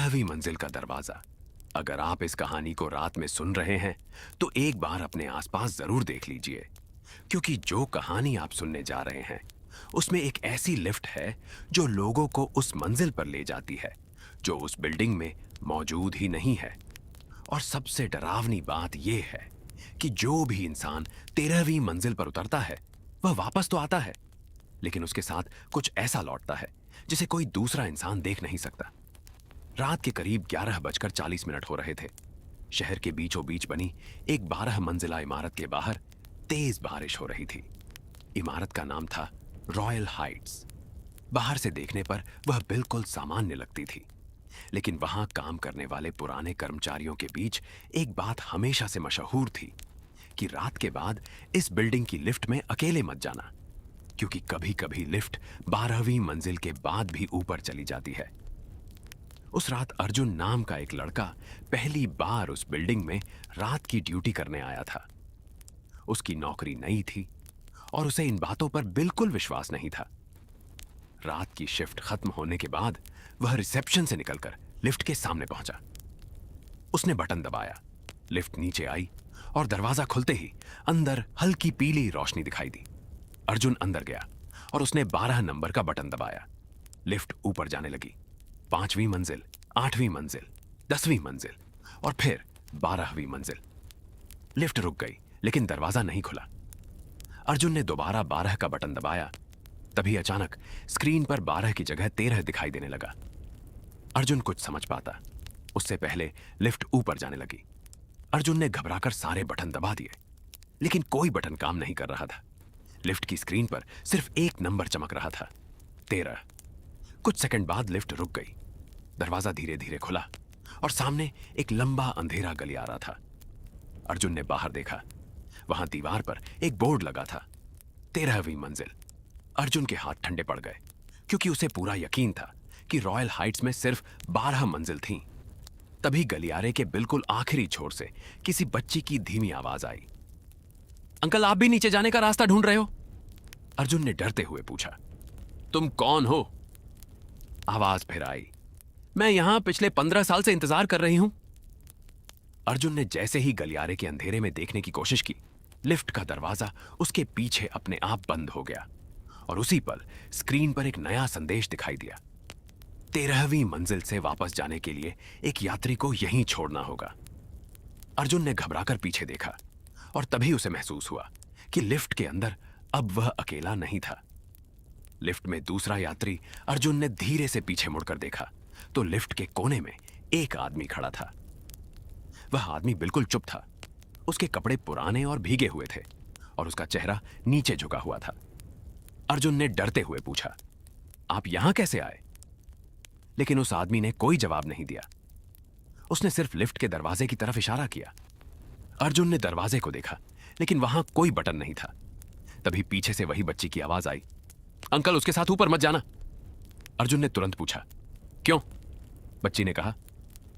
13वीं मंजिल का दरवाजा। अगर आप इस कहानी को रात में सुन रहे हैं तो एक बार अपने आसपास जरूर देख लीजिए, क्योंकि जो कहानी आप सुनने जा रहे हैं उसमें एक ऐसी लिफ्ट है जो लोगों को उस मंजिल पर ले जाती है जो उस बिल्डिंग में मौजूद ही नहीं है। और सबसे डरावनी बात यह है कि जो भी इंसान 13वीं मंजिल पर उतरता है वह वापस तो आता है, लेकिन उसके साथ कुछ ऐसा लौटता है जिसे कोई दूसरा इंसान देख नहीं सकता। रात के करीब 11:40 हो रहे थे। शहर के बीचों बीच बनी एक 12 मंजिला इमारत के बाहर तेज बारिश हो रही थी। इमारत का नाम था रॉयल हाइट्स। बाहर से देखने पर वह बिल्कुल सामान्य लगती थी, लेकिन वहां काम करने वाले पुराने कर्मचारियों के बीच एक बात हमेशा से मशहूर थी कि रात के बाद इस बिल्डिंग की लिफ्ट में अकेले मत जाना, क्योंकि कभी कभी लिफ्ट 12वीं मंजिल के बाद भी ऊपर चली जाती है। उस रात अर्जुन नाम का एक लड़का पहली बार उस बिल्डिंग में रात की ड्यूटी करने आया था। उसकी नौकरी नई थी और उसे इन बातों पर बिल्कुल विश्वास नहीं था। रात की शिफ्ट खत्म होने के बाद वह रिसेप्शन से निकलकर लिफ्ट के सामने पहुंचा। उसने बटन दबाया, लिफ्ट नीचे आई और दरवाजा खुलते ही अंदर हल्की पीली रोशनी दिखाई दी। अर्जुन अंदर गया और उसने 12 नंबर का बटन दबाया। लिफ्ट ऊपर जाने लगी। 5वीं मंजिल, 8वीं मंजिल, 10वीं मंजिल और फिर 12वीं मंजिल। लिफ्ट रुक गई, लेकिन दरवाजा नहीं खुला। अर्जुन ने दोबारा 12 का बटन दबाया। तभी अचानक स्क्रीन पर 12 की जगह 13 दिखाई देने लगा। अर्जुन कुछ समझ पाता उससे पहले लिफ्ट ऊपर जाने लगी। अर्जुन ने घबराकर सारे बटन दबा दिए, लेकिन कोई बटन काम नहीं कर रहा था। लिफ्ट की स्क्रीन पर सिर्फ एक नंबर चमक रहा था, 13। कुछ सेकंड बाद लिफ्ट रुक गई। दरवाजा धीरे धीरे खुला और सामने एक लंबा अंधेरा गलियारा था। अर्जुन ने बाहर देखा। वहां दीवार पर एक बोर्ड लगा था, 13वीं मंजिल। अर्जुन के हाथ ठंडे पड़ गए, क्योंकि उसे पूरा यकीन था कि रॉयल हाइट्स में सिर्फ 12 मंजिल थीं। तभी गलियारे के बिल्कुल आखिरी छोर से किसी बच्ची की धीमी आवाज आई। अंकल, आप भी नीचे जाने का रास्ता ढूंढ रहे हो? अर्जुन ने डरते हुए पूछा। तुम कौन हो? आवाज फिर आई। मैं यहां पिछले 15 साल से इंतजार कर रही हूं। अर्जुन ने जैसे ही गलियारे के अंधेरे में देखने की कोशिश की, लिफ्ट का दरवाजा उसके पीछे अपने आप बंद हो गया और उसी पल स्क्रीन पर एक नया संदेश दिखाई दिया। 13वीं मंजिल से वापस जाने के लिए एक यात्री को यहीं छोड़ना होगा। अर्जुन ने घबराकर पीछे देखा और तभी उसे महसूस हुआ कि लिफ्ट के अंदर अब वह अकेला नहीं था। लिफ्ट में दूसरा यात्री। अर्जुन ने धीरे से पीछे मुड़कर देखा तो लिफ्ट के कोने में एक आदमी खड़ा था। वह आदमी बिल्कुल चुप था। उसके कपड़े पुराने और भीगे हुए थे और उसका चेहरा नीचे झुका हुआ था। अर्जुन ने डरते हुए पूछा, आप यहां कैसे आए? लेकिन उस आदमी ने कोई जवाब नहीं दिया। उसने सिर्फ लिफ्ट के दरवाजे की तरफ इशारा किया। अर्जुन ने दरवाजे को देखा, लेकिन वहां कोई बटन नहीं था। तभी पीछे से वही बच्ची की आवाज आई, अंकल, उसके साथ ऊपर मत जाना। अर्जुन ने तुरंत पूछा, क्यों? बच्ची ने कहा,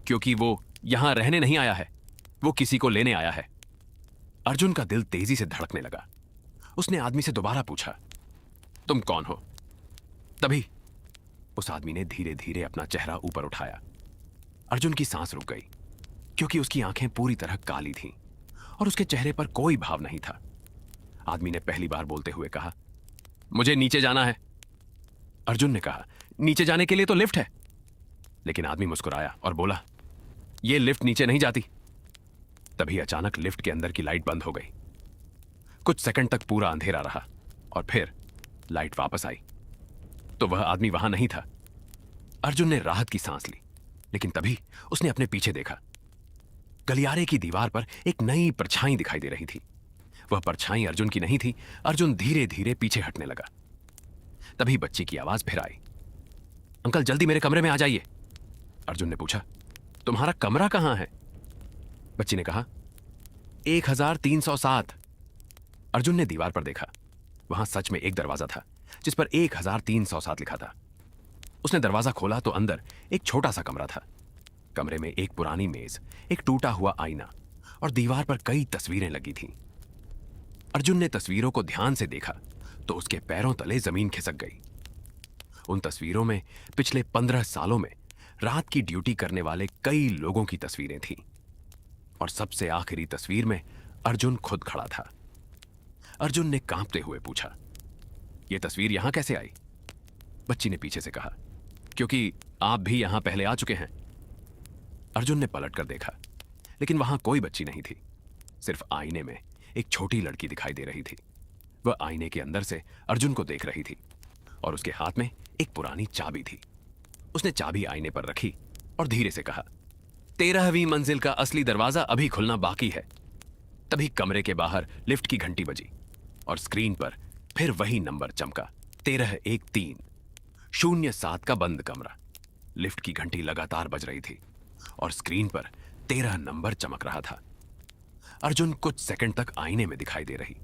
क्योंकि वो यहां रहने नहीं आया है, वो किसी को लेने आया है। अर्जुन का दिल तेजी से धड़कने लगा। उसने आदमी से दोबारा पूछा, तुम कौन हो? तभी उस आदमी ने धीरे धीरे अपना चेहरा ऊपर उठाया। अर्जुन की सांस रुक गई, क्योंकि उसकी आंखें पूरी तरह काली थीं और उसके चेहरे पर कोई भाव नहीं था। आदमी ने पहली बार बोलते हुए कहा, मुझे नीचे जाना है। अर्जुन ने कहा, नीचे जाने के लिए तो लिफ्ट है। लेकिन आदमी मुस्कुराया और बोला, यह लिफ्ट नीचे नहीं जाती। तभी अचानक लिफ्ट के अंदर की लाइट बंद हो गई। कुछ सेकंड तक पूरा अंधेरा रहा और फिर लाइट वापस आई तो वह आदमी वहां नहीं था। अर्जुन ने राहत की सांस ली, लेकिन तभी उसने अपने पीछे देखा। गलियारे की दीवार पर एक नई परछाई दिखाई दे रही थी। वह परछाई अर्जुन की नहीं थी। अर्जुन धीरे धीरे पीछे हटने लगा। तभी बच्ची की आवाज फिर आई, अंकल, जल्दी मेरे कमरे में आ जाइए। अर्जुन ने पूछा, तुम्हारा कमरा कहां है? बच्ची ने कहा, 1307। अर्जुन ने दीवार पर देखा। वहां सच में एक दरवाजा था जिस पर 1307 लिखा था। उसने दरवाजा खोला तो अंदर एक छोटा सा कमरा था। कमरे में एक पुरानी मेज, एक टूटा हुआ आईना और दीवार पर कई तस्वीरें लगी थीं। अर्जुन ने तस्वीरों को ध्यान से देखा तो उसके पैरों तले जमीन खिसक गई। उन तस्वीरों में पिछले 15 सालों में रात की ड्यूटी करने वाले कई लोगों की तस्वीरें थीं और सबसे आखिरी तस्वीर में अर्जुन खुद खड़ा था। अर्जुन ने कांपते हुए पूछा, यह तस्वीर यहां कैसे आई? बच्ची ने पीछे से कहा, क्योंकि आप भी यहां पहले आ चुके हैं। अर्जुन ने पलटकर देखा, लेकिन वहां कोई बच्ची नहीं थी। सिर्फ आईने में एक छोटी लड़की दिखाई दे रही थी। वह आईने के अंदर से अर्जुन को देख रही थी और उसके हाथ में एक पुरानी चाबी थी। उसने चाबी आईने पर रखी और धीरे से कहा, 13वीं मंजिल का असली दरवाजा अभी खुलना बाकी है। तभी कमरे के बाहर लिफ्ट की घंटी बजी और स्क्रीन पर फिर वही नंबर चमका, 131307 का बंद कमरा। लिफ्ट की घंटी लगातार बज रही थी और स्क्रीन पर 13 नंबर चमक रहा था। अर्जुन कुछ सेकंड तक आईने में दिखाई दे रही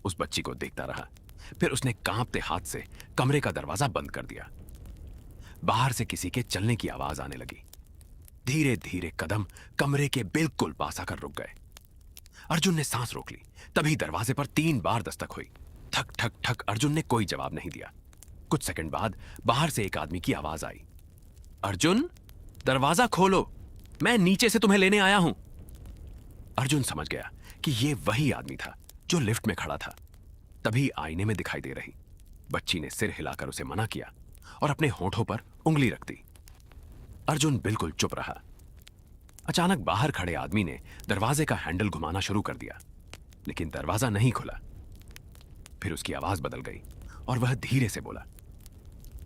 उस बच्ची को देखता रहा। फिर उसने कांपते हाथ से कमरे का दरवाजा बंद कर दिया। बाहर से किसी के चलने की आवाज आने लगी। धीरे धीरे कदम कमरे के बिल्कुल पास आकर रुक गए। अर्जुन ने सांस रोक ली। तभी दरवाजे पर 3 बार दस्तक हुई। ठक ठक ठक। अर्जुन ने कोई जवाब नहीं दिया। कुछ सेकंड बाद बाहर से एक आदमी की आवाज आई, अर्जुन, दरवाजा खोलो, मैं नीचे से तुम्हें लेने आया हूं। अर्जुन समझ गया कि यह वही आदमी था जो लिफ्ट में खड़ा था। तभी आईने में दिखाई दे रही बच्ची ने सिर हिलाकर उसे मना किया और अपने होठों पर उंगली रख दी। अर्जुन बिल्कुल चुप रहा। अचानक बाहर खड़े आदमी ने दरवाजे का हैंडल घुमाना शुरू कर दिया, लेकिन दरवाजा नहीं खुला। फिर उसकी आवाज बदल गई और वह धीरे से बोला,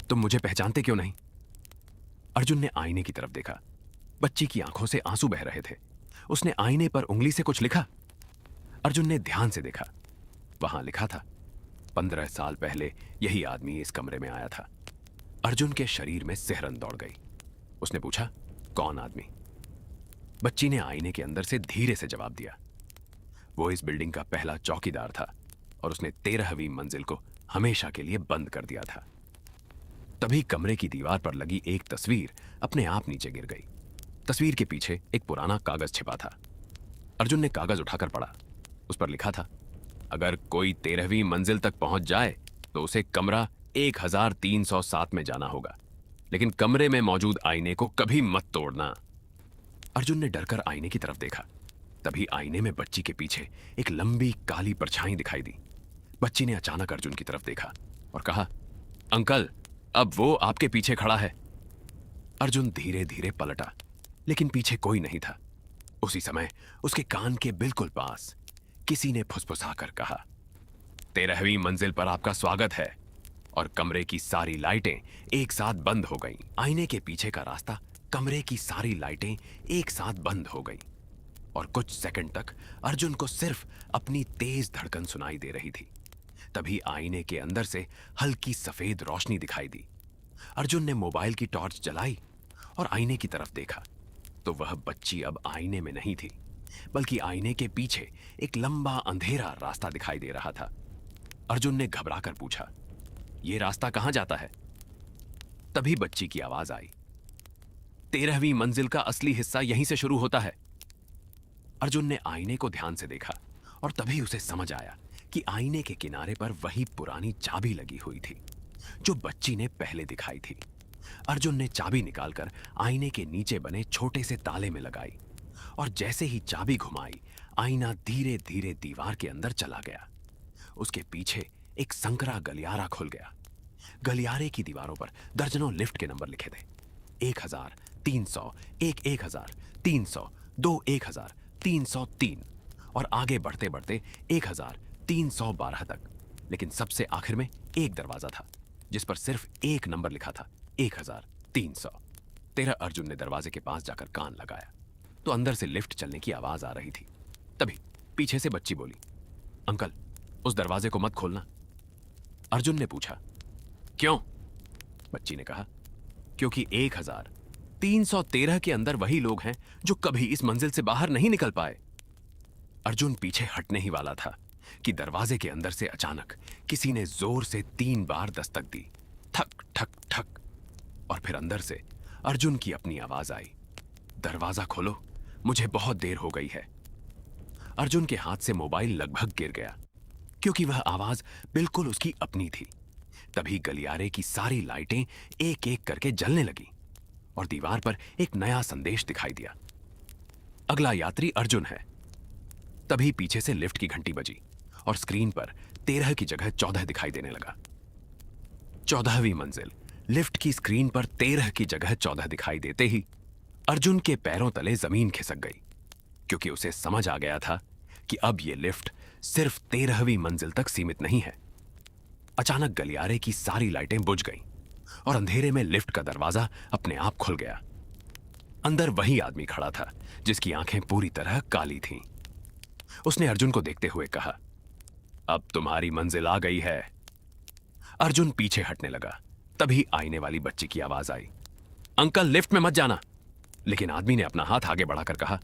तुम मुझे पहचानते क्यों नहीं? अर्जुन ने आईने की तरफ देखा। बच्ची की आंखों से आंसू बह रहे थे। उसने आईने पर उंगली से कुछ लिखा। अर्जुन ने ध्यान से देखा। वहां लिखा था, 15 साल पहले यही आदमी इस कमरे में आया था। अर्जुन के शरीर में सिहरन दौड़ गई। उसने पूछा, कौन आदमी? बच्ची ने आईने के अंदर से धीरे से जवाब दिया, वो इस बिल्डिंग का पहला चौकीदार था और उसने 13वीं मंजिल को हमेशा के लिए बंद कर दिया था। तभी कमरे की दीवार पर लगी एक तस्वीर अपने आप नीचे गिर गई। तस्वीर के पीछे एक पुराना कागज छिपा था। अर्जुन ने कागज उठाकर पढ़ा। उस पर लिखा था, अगर कोई 13वीं मंजिल तक पहुंच जाए तो उसे कमरा 1307 में जाना होगा, लेकिन कमरे में मौजूद आईने को कभी मत तोड़ना। अर्जुन ने डरकर आईने की तरफ देखा। तभी आईने में बच्ची के पीछे एक लंबी काली परछाई दिखाई दी। बच्ची ने अचानक अर्जुन की तरफ देखा और कहा, अंकल, अब वो आपके पीछे खड़ा है। अर्जुन धीरे धीरे पलटा, लेकिन पीछे कोई नहीं था। उसी समय उसके कान के बिल्कुल पास किसी ने फुसफुसाकर कहा, 13वीं मंजिल पर आपका स्वागत है। और कमरे की सारी लाइटें एक साथ बंद हो गईं। आईने के पीछे का रास्ता, कमरे की सारी लाइटें एक साथ बंद हो गईं। और कुछ सेकंड तक अर्जुन को सिर्फ अपनी तेज धड़कन सुनाई दे रही थी। तभी आईने के अंदर से हल्की सफेद रोशनी दिखाई दी। अर्जुन ने मोबाइल की टॉर्च जलाई और आईने की तरफ देखा तो वह बच्ची अब आईने में नहीं थी, बल्कि आईने के पीछे एक लंबा अंधेरा रास्ता दिखाई दे रहा था। अर्जुन ने घबराकर पूछा, यह रास्ता कहां जाता है? तभी बच्ची की आवाज आई, 13वीं मंजिल का असली हिस्सा यहीं से शुरू होता है। अर्जुन ने आईने को ध्यान से देखा और तभी उसे समझ आया कि आईने के किनारे पर वही पुरानी चाबी लगी हुई थी जो बच्ची ने पहले दिखाई थी। अर्जुन ने चाबी निकालकर आईने के नीचे बने छोटे से ताले में लगाई और जैसे ही चाबी घुमाई, आईना धीरे धीरे दीवार के अंदर चला गया। उसके पीछे एक संकरा गलियारा खुल गया। गलियारे की दीवारों पर दर्जनों लिफ्ट के नंबर लिखे थे, 1300, 1300, 2 1303 और आगे बढ़ते बढ़ते 1312 तक। लेकिन सबसे आखिर में एक दरवाजा था जिस पर सिर्फ एक नंबर लिखा था, 1300। अर्जुन ने दरवाजे के पास जाकर कान लगाया तो अंदर से लिफ्ट चलने की आवाज आ रही थी। तभी पीछे से बच्ची बोली, अंकल, उस दरवाजे को मत खोलना। अर्जुन ने पूछा, क्यों? बच्ची ने कहा, क्योंकि 1313 के अंदर वही लोग हैं जो कभी इस मंजिल से बाहर नहीं निकल पाए। अर्जुन पीछे हटने ही वाला था कि दरवाजे के अंदर से अचानक किसी ने जोर से 3 बार दस्तक दी, ठक ठक ठक। और फिर अंदर से अर्जुन की अपनी आवाज आई, दरवाजा खोलो, मुझे बहुत देर हो गई है। अर्जुन के हाथ से मोबाइल लगभग गिर गया क्योंकि वह आवाज बिल्कुल उसकी अपनी थी। तभी गलियारे की सारी लाइटें एक एक करके जलने लगी और दीवार पर एक नया संदेश दिखाई दिया, अगला यात्री अर्जुन है। तभी पीछे से लिफ्ट की घंटी बजी और स्क्रीन पर 13 की जगह 14 दिखाई देने लगा। 14वीं मंजिल। लिफ्ट की स्क्रीन पर 13 की जगह 14 दिखाई देते ही अर्जुन के पैरों तले जमीन खिसक गई, क्योंकि उसे समझ आ गया था कि अब यह लिफ्ट सिर्फ 13वीं मंजिल तक सीमित नहीं है। अचानक गलियारे की सारी लाइटें बुझ गईं और अंधेरे में लिफ्ट का दरवाजा अपने आप खुल गया। अंदर वही आदमी खड़ा था जिसकी आंखें पूरी तरह काली थीं। उसने अर्जुन को देखते हुए कहा, अब तुम्हारी मंजिल आ गई है। अर्जुन पीछे हटने लगा। तभी आईने वाली बच्ची की आवाज आई, अंकल लिफ्ट में मत जाना। लेकिन आदमी ने अपना हाथ आगे बढ़ाकर कहा,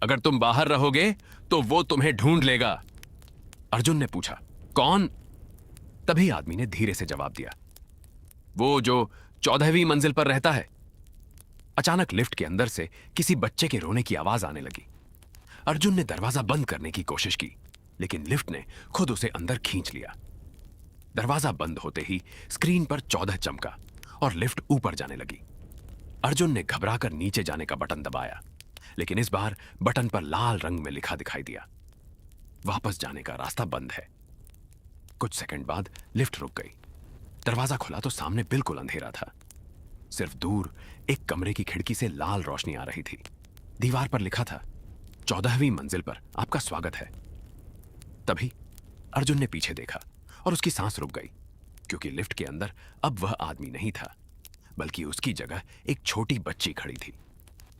अगर तुम बाहर रहोगे तो वो तुम्हें ढूंढ लेगा। अर्जुन ने पूछा, कौन? तभी आदमी ने धीरे से जवाब दिया, वो जो 14वीं मंजिल पर रहता है। अचानक लिफ्ट के अंदर से किसी बच्चे के रोने की आवाज आने लगी। अर्जुन ने दरवाजा बंद करने की कोशिश की, लेकिन लिफ्ट ने खुद उसे अंदर खींच लिया। दरवाजा बंद होते ही स्क्रीन पर 14 चमका और लिफ्ट ऊपर जाने लगी। अर्जुन ने घबराकर नीचे जाने का बटन दबाया, लेकिन इस बार बटन पर लाल रंग में लिखा दिखाई दिया, वापस जाने का रास्ता बंद है। कुछ सेकंड बाद लिफ्ट रुक गई। दरवाजा खुला तो सामने बिल्कुल अंधेरा था। सिर्फ दूर एक कमरे की खिड़की से लाल रोशनी आ रही थी। दीवार पर लिखा था, 14वीं मंजिल पर आपका स्वागत है। तभी अर्जुन ने पीछे देखा और उसकी सांस रुक गई, क्योंकि लिफ्ट के अंदर अब वह आदमी नहीं था, बल्कि उसकी जगह एक छोटी बच्ची खड़ी थी।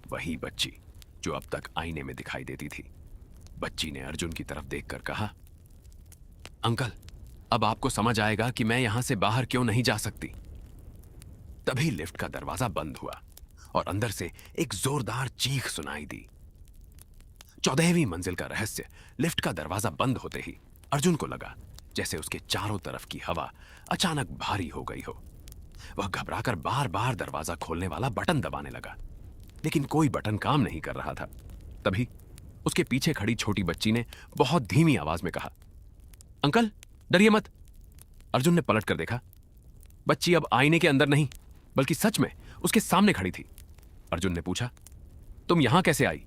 वही बच्ची जो अब तक आईने में दिखाई देती थी। बच्ची ने अर्जुन की तरफ देखकर कहा, अंकल अब आपको समझ आएगा कि मैं यहां से बाहर क्यों नहीं जा सकती। तभी लिफ्ट का दरवाजा बंद हुआ और अंदर से एक जोरदार चीख सुनाई दी। 14वीं मंजिल का रहस्य। लिफ्ट का दरवाजा बंद होते ही अर्जुन को लगा जैसे उसके चारों तरफ की हवा अचानक भारी हो गई हो। वह घबराकर बार बार दरवाजा खोलने वाला बटन दबाने लगा, लेकिन कोई बटन काम नहीं कर रहा था। तभी उसके पीछे खड़ी छोटी बच्ची ने बहुत धीमी आवाज में कहा, अंकल डरिए मत। अर्जुन ने पलट कर देखा। बच्ची अब आईने के अंदर नहीं, बल्कि सच में उसके सामने खड़ी थी। अर्जुन ने पूछा, तुम यहां कैसे आई?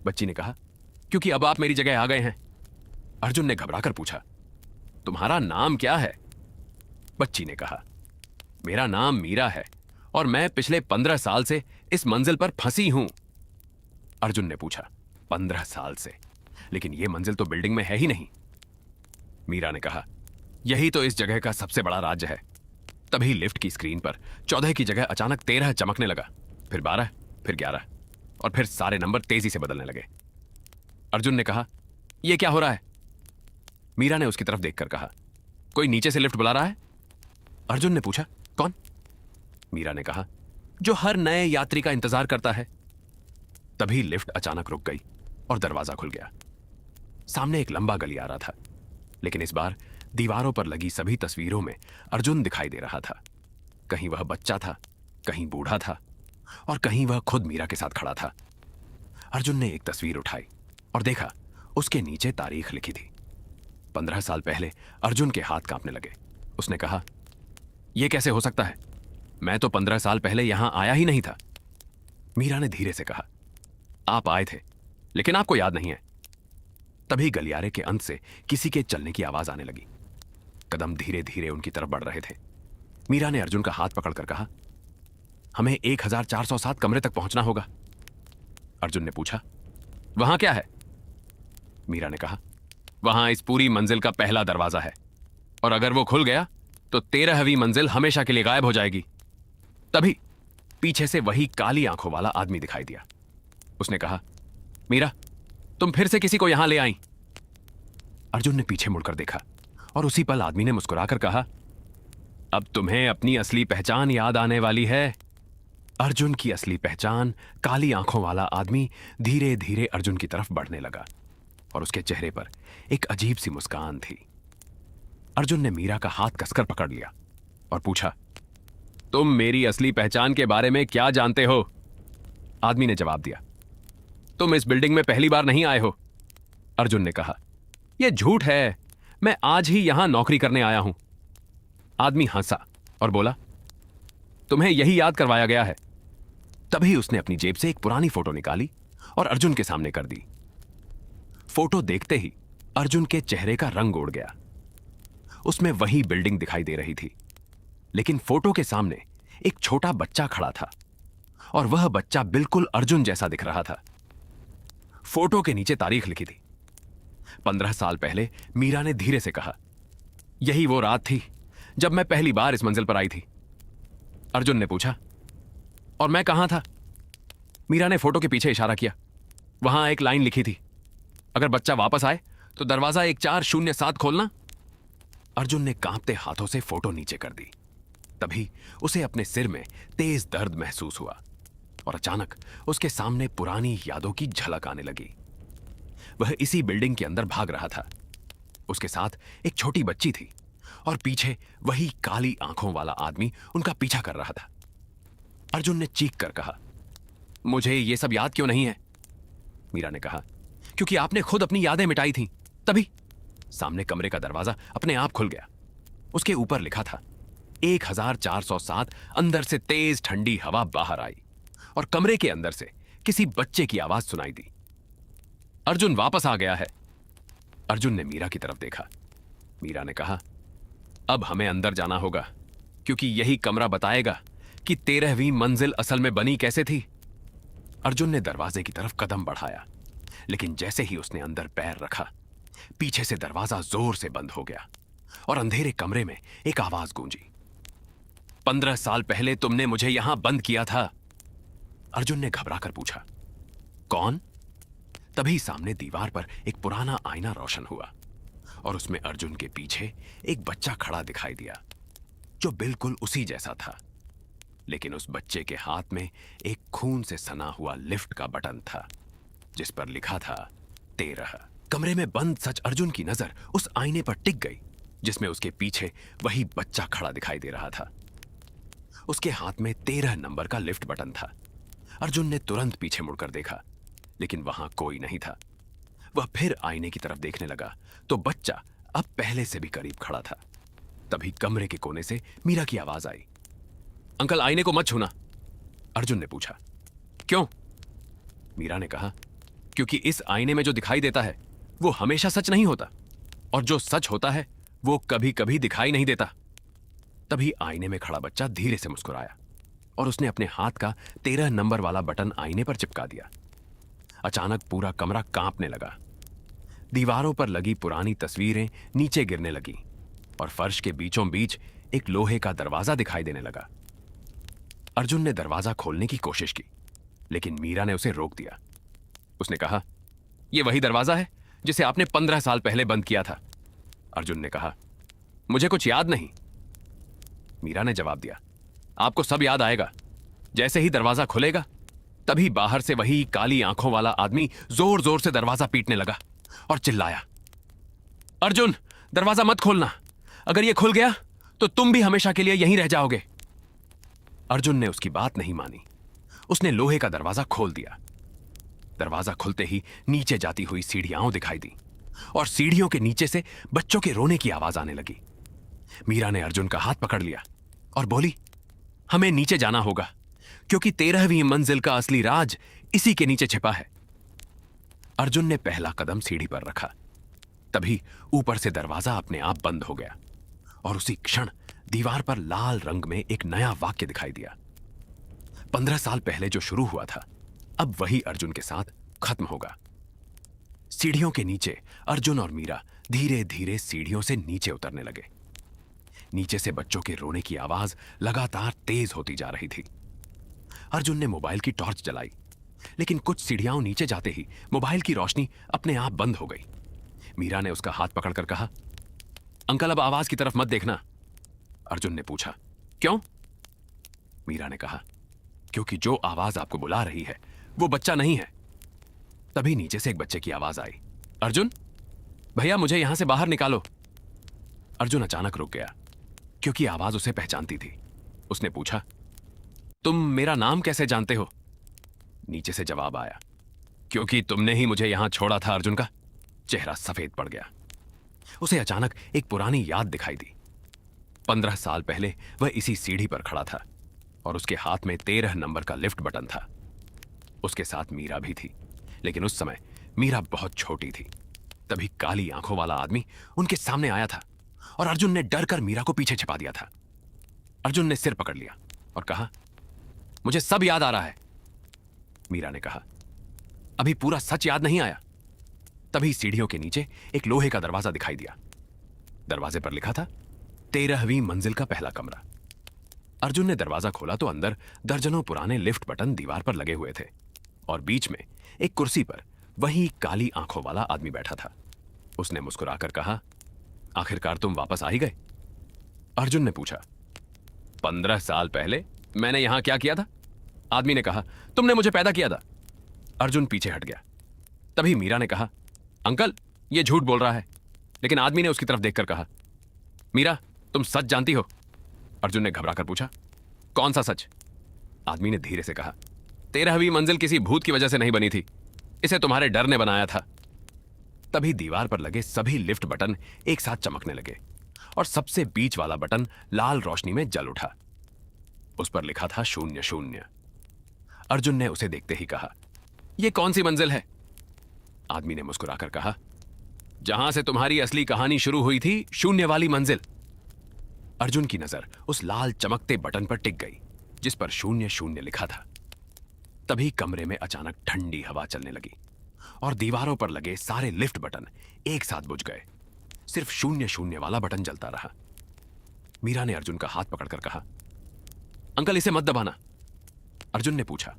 बच्ची ने कहा, क्योंकि अब आप मेरी जगह आ गए हैं। अर्जुन ने घबराकर पूछा, तुम्हारा नाम क्या है? बच्ची ने कहा, मेरा नाम मीरा है और मैं पिछले 15 साल से इस मंजिल पर फंसी हूं। अर्जुन ने पूछा, 15 साल से? लेकिन यह मंजिल तो बिल्डिंग में है ही नहीं। मीरा ने कहा, यही तो इस जगह का सबसे बड़ा राज है। तभी लिफ्ट की स्क्रीन पर 14 की जगह अचानक 13 चमकने लगा, फिर 12, फिर 11 और फिर सारे नंबर तेजी से बदलने लगे। अर्जुन ने कहा, यह क्या हो रहा है? मीरा ने उसकी तरफ देखकर कहा, कोई नीचे से लिफ्ट बुला रहा है। अर्जुन ने पूछा, कौन? मीरा ने कहा, जो हर नए यात्री का इंतजार करता है। तभी लिफ्ट अचानक रुक गई और दरवाजा खुल गया। सामने एक लंबा गलियारा था, लेकिन इस बार दीवारों पर लगी सभी तस्वीरों में अर्जुन दिखाई दे रहा था। कहीं वह बच्चा था, कहीं बूढ़ा था और कहीं वह खुद मीरा के साथ खड़ा था। अर्जुन ने एक तस्वीर उठाई और देखा उसके नीचे तारीख लिखी थी। 15 साल पहले। अर्जुन के हाथ कांपने लगे। उसने कहा, यह कैसे हो सकता है? मैं तो 15 साल पहले यहां आया ही नहीं था। मीरा ने धीरे से कहा, आप आए थे, लेकिन आपको याद नहीं है। तभी गलियारे के अंत से किसी के चलने की आवाज आने लगी। कदम धीरे धीरे उनकी तरफ बढ़ रहे थे। मीरा ने अर्जुन का हाथ पकड़कर कहा, हमें 1407 कमरे तक पहुंचना होगा। अर्जुन ने पूछा, वहां क्या है? मीरा ने कहा, वहां इस पूरी मंजिल का पहला दरवाजा है और अगर वो खुल गया तो 13वीं मंजिल हमेशा के लिए गायब हो जाएगी। तभी पीछे से वही काली आंखों वाला आदमी दिखाई दिया। उसने कहा, मीरा तुम फिर से किसी को यहां ले आई। अर्जुन ने पीछे मुड़कर देखा और उसी पल आदमी ने मुस्कुराकर कहा, अब तुम्हें अपनी असली पहचान याद आने वाली है। अर्जुन की असली पहचान, काली आंखों वाला आदमी धीरे धीरे अर्जुन की तरफ बढ़ने लगा और उसके चेहरे पर एक अजीब सी मुस्कान थी। अर्जुन ने मीरा का हाथ कसकर पकड़ लिया और पूछा, तुम मेरी असली पहचान के बारे में क्या जानते हो? आदमी ने जवाब दिया, तुम इस बिल्डिंग में पहली बार नहीं आए हो। अर्जुन ने कहा, यह झूठ है, मैं आज ही यहां नौकरी करने आया हूं। आदमी हंसा और बोला, तुम्हें यही याद करवाया गया है, तभी उसने अपनी जेब से एक पुरानी फोटो निकाली और अर्जुन के सामने कर दी। फोटो देखते ही अर्जुन के चेहरे का रंग उड़ गया। उसमें वही बिल्डिंग दिखाई दे रही थी, लेकिन फोटो के सामने एक छोटा बच्चा खड़ा था और वह बच्चा बिल्कुल अर्जुन जैसा दिख रहा था। फोटो के नीचे तारीख लिखी थी। 15 साल पहले मीरा ने धीरे से कहा, यही वो रात थी जब मैं पहली बार इस मंजिल पर आई थी। अर्जुन ने पूछा, और मैं कहां था? मीरा ने फोटो के पीछे इशारा किया। वहां एक लाइन लिखी थी, अगर बच्चा वापस आए तो दरवाजा 1407 खोलना। अर्जुन ने कांपते हाथों से फोटो नीचे कर दी। तभी उसे अपने सिर में तेज दर्द महसूस हुआ और अचानक उसके सामने पुरानी यादों की झलक आने लगी। वह इसी बिल्डिंग के अंदर भाग रहा था। उसके साथ एक छोटी बच्ची थी और पीछे वही काली आंखों वाला आदमी उनका पीछा कर रहा था। अर्जुन ने चीख कर कहा, मुझे ये सब याद क्यों नहीं है? मीरा ने कहा, क्योंकि आपने खुद अपनी यादें मिटाई थी। तभी सामने कमरे का दरवाजा अपने आप खुल गया। उसके ऊपर लिखा था 1407। अंदर से तेज ठंडी हवा बाहर आई और कमरे के अंदर से किसी बच्चे की आवाज सुनाई दी, अर्जुन वापस आ गया है। अर्जुन ने मीरा की तरफ देखा। मीरा ने कहा, अब हमें अंदर जाना होगा, क्योंकि यही कमरा बताएगा कि 13वीं मंजिल असल में बनी कैसे थी। अर्जुन ने दरवाजे की तरफ कदम बढ़ाया, लेकिन जैसे ही उसने अंदर पैर रखा, पीछे से दरवाजा जोर से बंद हो गया और अंधेरे कमरे में एक आवाज गूंजी, 15 साल पहले तुमने मुझे यहां बंद किया था। अर्जुन ने घबराकर पूछा, कौन? तभी सामने दीवार पर एक पुराना आईना रोशन हुआ और उसमें अर्जुन के पीछे एक बच्चा खड़ा दिखाई दिया, जो बिल्कुल उसी जैसा था। लेकिन उस बच्चे के हाथ में एक खून से सना हुआ लिफ्ट का बटन था, जिस पर लिखा था 13। कमरे में बंद सच अर्जुन की नजर उस आईने पर टिक गई, जिसमें उसके पीछे वही बच्चा खड़ा दिखाई दे रहा था। उसके हाथ में 13 नंबर का लिफ्ट बटन था। अर्जुन ने तुरंत पीछे मुड़कर देखा, लेकिन वहां कोई नहीं था। वह फिर आईने की तरफ देखने लगा तो बच्चा अब पहले से भी करीब खड़ा था। तभी कमरे के कोने से मीरा की आवाज आई, अंकल आईने को मत छूना। अर्जुन ने पूछा, क्यों? मीरा ने कहा, क्योंकि इस आईने में जो दिखाई देता है वो हमेशा सच नहीं होता, और जो सच होता है वो कभी कभी दिखाई नहीं देता। तभी आईने में खड़ा बच्चा धीरे से मुस्कुराया और उसने अपने हाथ का 13 नंबर वाला बटन आईने पर चिपका दिया। अचानक पूरा कमरा कांपने लगा। दीवारों पर लगी पुरानी तस्वीरें नीचे गिरने लगी और फर्श के बीचों बीच एक लोहे का दरवाजा दिखाई देने लगा। अर्जुन ने दरवाजा खोलने की कोशिश की, लेकिन मीरा ने उसे रोक दिया। उसने कहा, यह वही दरवाजा है जिसे आपने 15 साल पहले बंद किया था। अर्जुन ने कहा, मुझे कुछ याद नहीं। मीरा ने जवाब दिया, आपको सब याद आएगा। जैसे ही दरवाजा खुलेगा, तभी बाहर से वही काली आंखों वाला आदमी जोर जोर से दरवाजा पीटने लगा और चिल्लाया, अर्जुन दरवाजा मत खोलना, अगर यह खुल गया तो तुम भी हमेशा के लिए यहीं रह जाओगे। अर्जुन ने उसकी बात नहीं मानी। उसने लोहे का दरवाजा खोल दिया। दरवाजा खुलते ही नीचे जाती हुई सीढ़ियां दिखाई दी और सीढ़ियों के नीचे से बच्चों के रोने की आवाज आने लगी। मीरा ने अर्जुन का हाथ पकड़ लिया और बोली, हमें नीचे जाना होगा, क्योंकि 13वीं मंजिल का असली राज इसी के नीचे छिपा है। अर्जुन ने पहला कदम सीढ़ी पर रखा। तभी ऊपर से दरवाजा अपने आप बंद हो गया और उसी क्षण दीवार पर लाल रंग में एक नया वाक्य दिखाई दिया। 15 साल पहले जो शुरू हुआ था, अब वही अर्जुन के साथ खत्म होगा। सीढ़ियों के नीचे अर्जुन और मीरा धीरे धीरे सीढ़ियों से नीचे उतरने लगे। नीचे से बच्चों के रोने की आवाज लगातार तेज होती जा रही थी। अर्जुन ने मोबाइल की टॉर्च जलाई, लेकिन कुछ सीढ़ियां नीचे जाते ही मोबाइल की रोशनी अपने आप बंद हो गई। मीरा ने उसका हाथ पकड़कर कहा, अंकल अब आवाज की तरफ मत देखना। अर्जुन ने पूछा, क्यों? मीरा ने कहा, क्योंकि जो आवाज आपको बुला रही है वो बच्चा नहीं है। तभी नीचे से एक बच्चे की आवाज आई, अर्जुन भैया मुझे यहां से बाहर निकालो। अर्जुन अचानक रुक गया, क्योंकि आवाज उसे पहचानती थी। उसने पूछा, तुम मेरा नाम कैसे जानते हो? नीचे से जवाब आया, क्योंकि तुमने ही मुझे यहां छोड़ा था। अर्जुन का चेहरा सफेद पड़ गया। उसे अचानक एक पुरानी याद दिखाई दी। 15 साल पहले वह इसी सीढ़ी पर खड़ा था। और उसके हाथ में 13 नंबर का लिफ्ट बटन था। उसके साथ मीरा भी थी, लेकिन उस समय मीरा बहुत छोटी थी। तभी काली आंखों वाला आदमी उनके सामने आया था और अर्जुन ने डर कर मीरा को पीछे छिपा दिया था। अर्जुन ने सिर पकड़ लिया और कहा, मुझे सब याद आ रहा है। मीरा ने कहा, अभी पूरा सच याद नहीं आया। तभी सीढ़ियों के नीचे एक लोहे का दरवाजा दिखाई दिया। दरवाजे पर लिखा था 13वीं मंजिल का पहला कमरा। अर्जुन ने दरवाजा खोला तो अंदर दर्जनों पुराने लिफ्ट बटन दीवार पर लगे हुए थे और बीच में एक कुर्सी पर वही काली आंखों वाला आदमी बैठा था। उसने मुस्कुराकर कहा, आखिरकार तुम वापस आ ही गए। अर्जुन ने पूछा, 15 साल पहले मैंने यहां क्या किया था? आदमी ने कहा, तुमने मुझे पैदा किया था। अर्जुन पीछे हट गया। तभी मीरा ने कहा, अंकल ये झूठ बोल रहा है। लेकिन आदमी ने उसकी तरफ देखकर कहा, मीरा तुम सच जानती हो? अर्जुन ने घबराकर पूछा, कौन सा सच? आदमी ने धीरे से कहा, 13वीं मंजिल किसी भूत की वजह से नहीं बनी थी, इसे तुम्हारे डर ने बनाया था। तभी दीवार पर लगे सभी लिफ्ट बटन एक साथ चमकने लगे और सबसे बीच वाला बटन लाल रोशनी में जल उठा। उस पर लिखा था 00। अर्जुन ने उसे देखते ही कहा, यह कौन सी मंजिल है? आदमी ने मुस्कुराकर कहा, जहां से तुम्हारी असली कहानी शुरू हुई थी, शून्य वाली मंजिल। अर्जुन की नजर उस लाल चमकते बटन पर टिक गई जिस पर 00 लिखा था। तभी कमरे में अचानक ठंडी हवा चलने लगी और दीवारों पर लगे सारे लिफ्ट बटन एक साथ बुझ गए। सिर्फ 00 वाला बटन जलता रहा। मीरा ने अर्जुन का हाथ पकड़कर कहा, अंकल इसे मत दबाना। अर्जुन ने पूछा,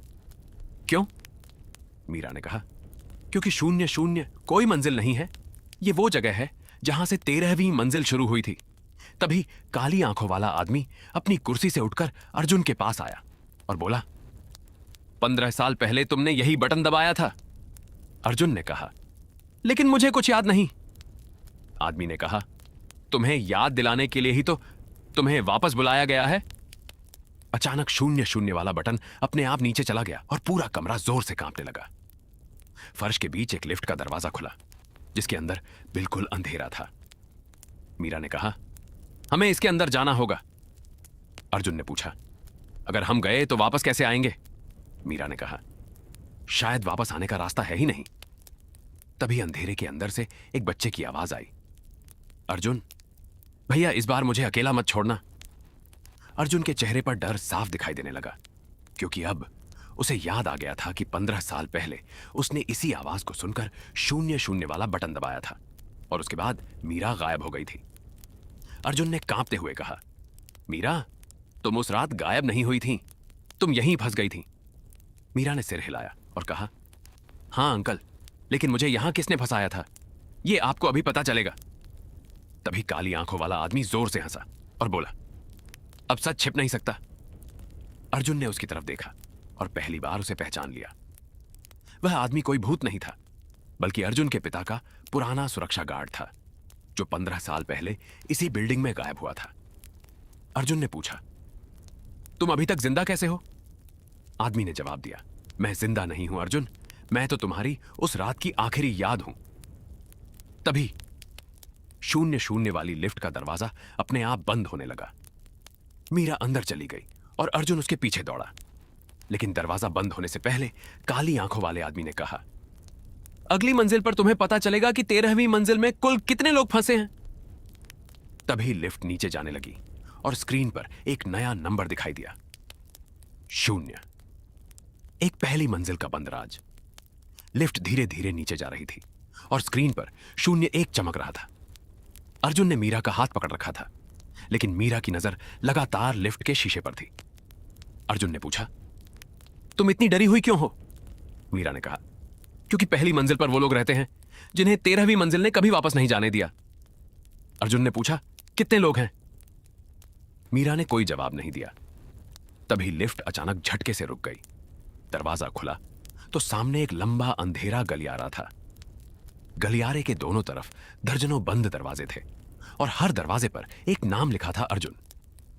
क्यों? मीरा ने कहा, क्योंकि 00 कोई मंजिल नहीं है, ये वो जगह है जहां से 13वीं मंजिल शुरू हुई थी। तभी काली आंखों वाला आदमी अपनी कुर्सी से उठकर अर्जुन के पास आया और बोला, 15 साल पहले तुमने यही बटन दबाया था। अर्जुन ने कहा, लेकिन मुझे कुछ याद नहीं। आदमी ने कहा, तुम्हें याद दिलाने के लिए ही तो तुम्हें वापस बुलाया गया है। अचानक 00 वाला बटन अपने आप नीचे चला गया और पूरा कमरा जोर से कांपने लगा। फर्श के बीच एक लिफ्ट का दरवाजा खुला जिसके अंदर बिल्कुल अंधेरा था। मीरा ने कहा, हमें इसके अंदर जाना होगा। अर्जुन ने पूछा, अगर हम गए तो वापस कैसे आएंगे? मीरा ने कहा, शायद वापस आने का रास्ता है ही नहीं। तभी अंधेरे के अंदर से एक बच्चे की आवाज आई, अर्जुन भैया इस बार मुझे अकेला मत छोड़ना। अर्जुन के चेहरे पर डर साफ दिखाई देने लगा क्योंकि अब उसे याद आ गया था कि 15 साल पहले उसने इसी आवाज को सुनकर 00 वाला बटन दबाया था और उसके बाद मीरा गायब हो गई थी। अर्जुन ने कांपते हुए कहा, मीरा तुम उस रात गायब नहीं हुई थी, तुम यहीं फंस गई थी। मीरा ने सिर हिलाया और कहा, हां अंकल, लेकिन मुझे यहां किसने फंसाया था ये आपको अभी पता चलेगा। तभी काली आंखों वाला आदमी जोर से हंसा और बोला, अब सच छिप नहीं सकता। अर्जुन ने उसकी तरफ देखा और पहली बार उसे पहचान लिया। वह आदमी कोई भूत नहीं था बल्कि अर्जुन के पिता का पुराना सुरक्षा गार्ड था जो 15 साल पहले इसी बिल्डिंग में गायब हुआ था। अर्जुन ने पूछा, तुम अभी तक जिंदा कैसे हो? आदमी ने जवाब दिया, मैं जिंदा नहीं हूं अर्जुन, मैं तो तुम्हारी उस रात की आखिरी याद हूं। तभी 00 वाली लिफ्ट का दरवाजा अपने आप बंद होने लगा। मीरा अंदर चली गई और अर्जुन उसके पीछे दौड़ा, लेकिन दरवाजा बंद होने से पहले काली आंखों वाले आदमी ने कहा, अगली मंजिल पर तुम्हें पता चलेगा कि 13वीं मंजिल में कुल कितने लोग फंसे हैं। तभी लिफ्ट नीचे जाने लगी और स्क्रीन पर एक नया नंबर दिखाई दिया, 0। एक पहली मंजिल का बंद राज। लिफ्ट धीरे धीरे नीचे जा रही थी और स्क्रीन पर 01 चमक रहा था। अर्जुन ने मीरा का हाथ पकड़ रखा था, लेकिन मीरा की नजर लगातार लिफ्ट के शीशे पर थी। अर्जुन ने पूछा, तुम इतनी डरी हुई क्यों हो? मीरा ने कहा, क्योंकि पहली मंजिल पर वो लोग रहते हैं जिन्हें 13वीं मंजिल ने कभी वापस नहीं जाने दिया। अर्जुन ने पूछा, कितने लोग हैं? मीरा ने कोई जवाब नहीं दिया। तभी लिफ्ट अचानक झटके से रुक गई। दरवाजा खुला तो सामने एक लंबा अंधेरा गलियारा था। गलियारे के दोनों तरफ दर्जनों बंद दरवाजे थे और हर दरवाजे पर एक नाम लिखा था, अर्जुन।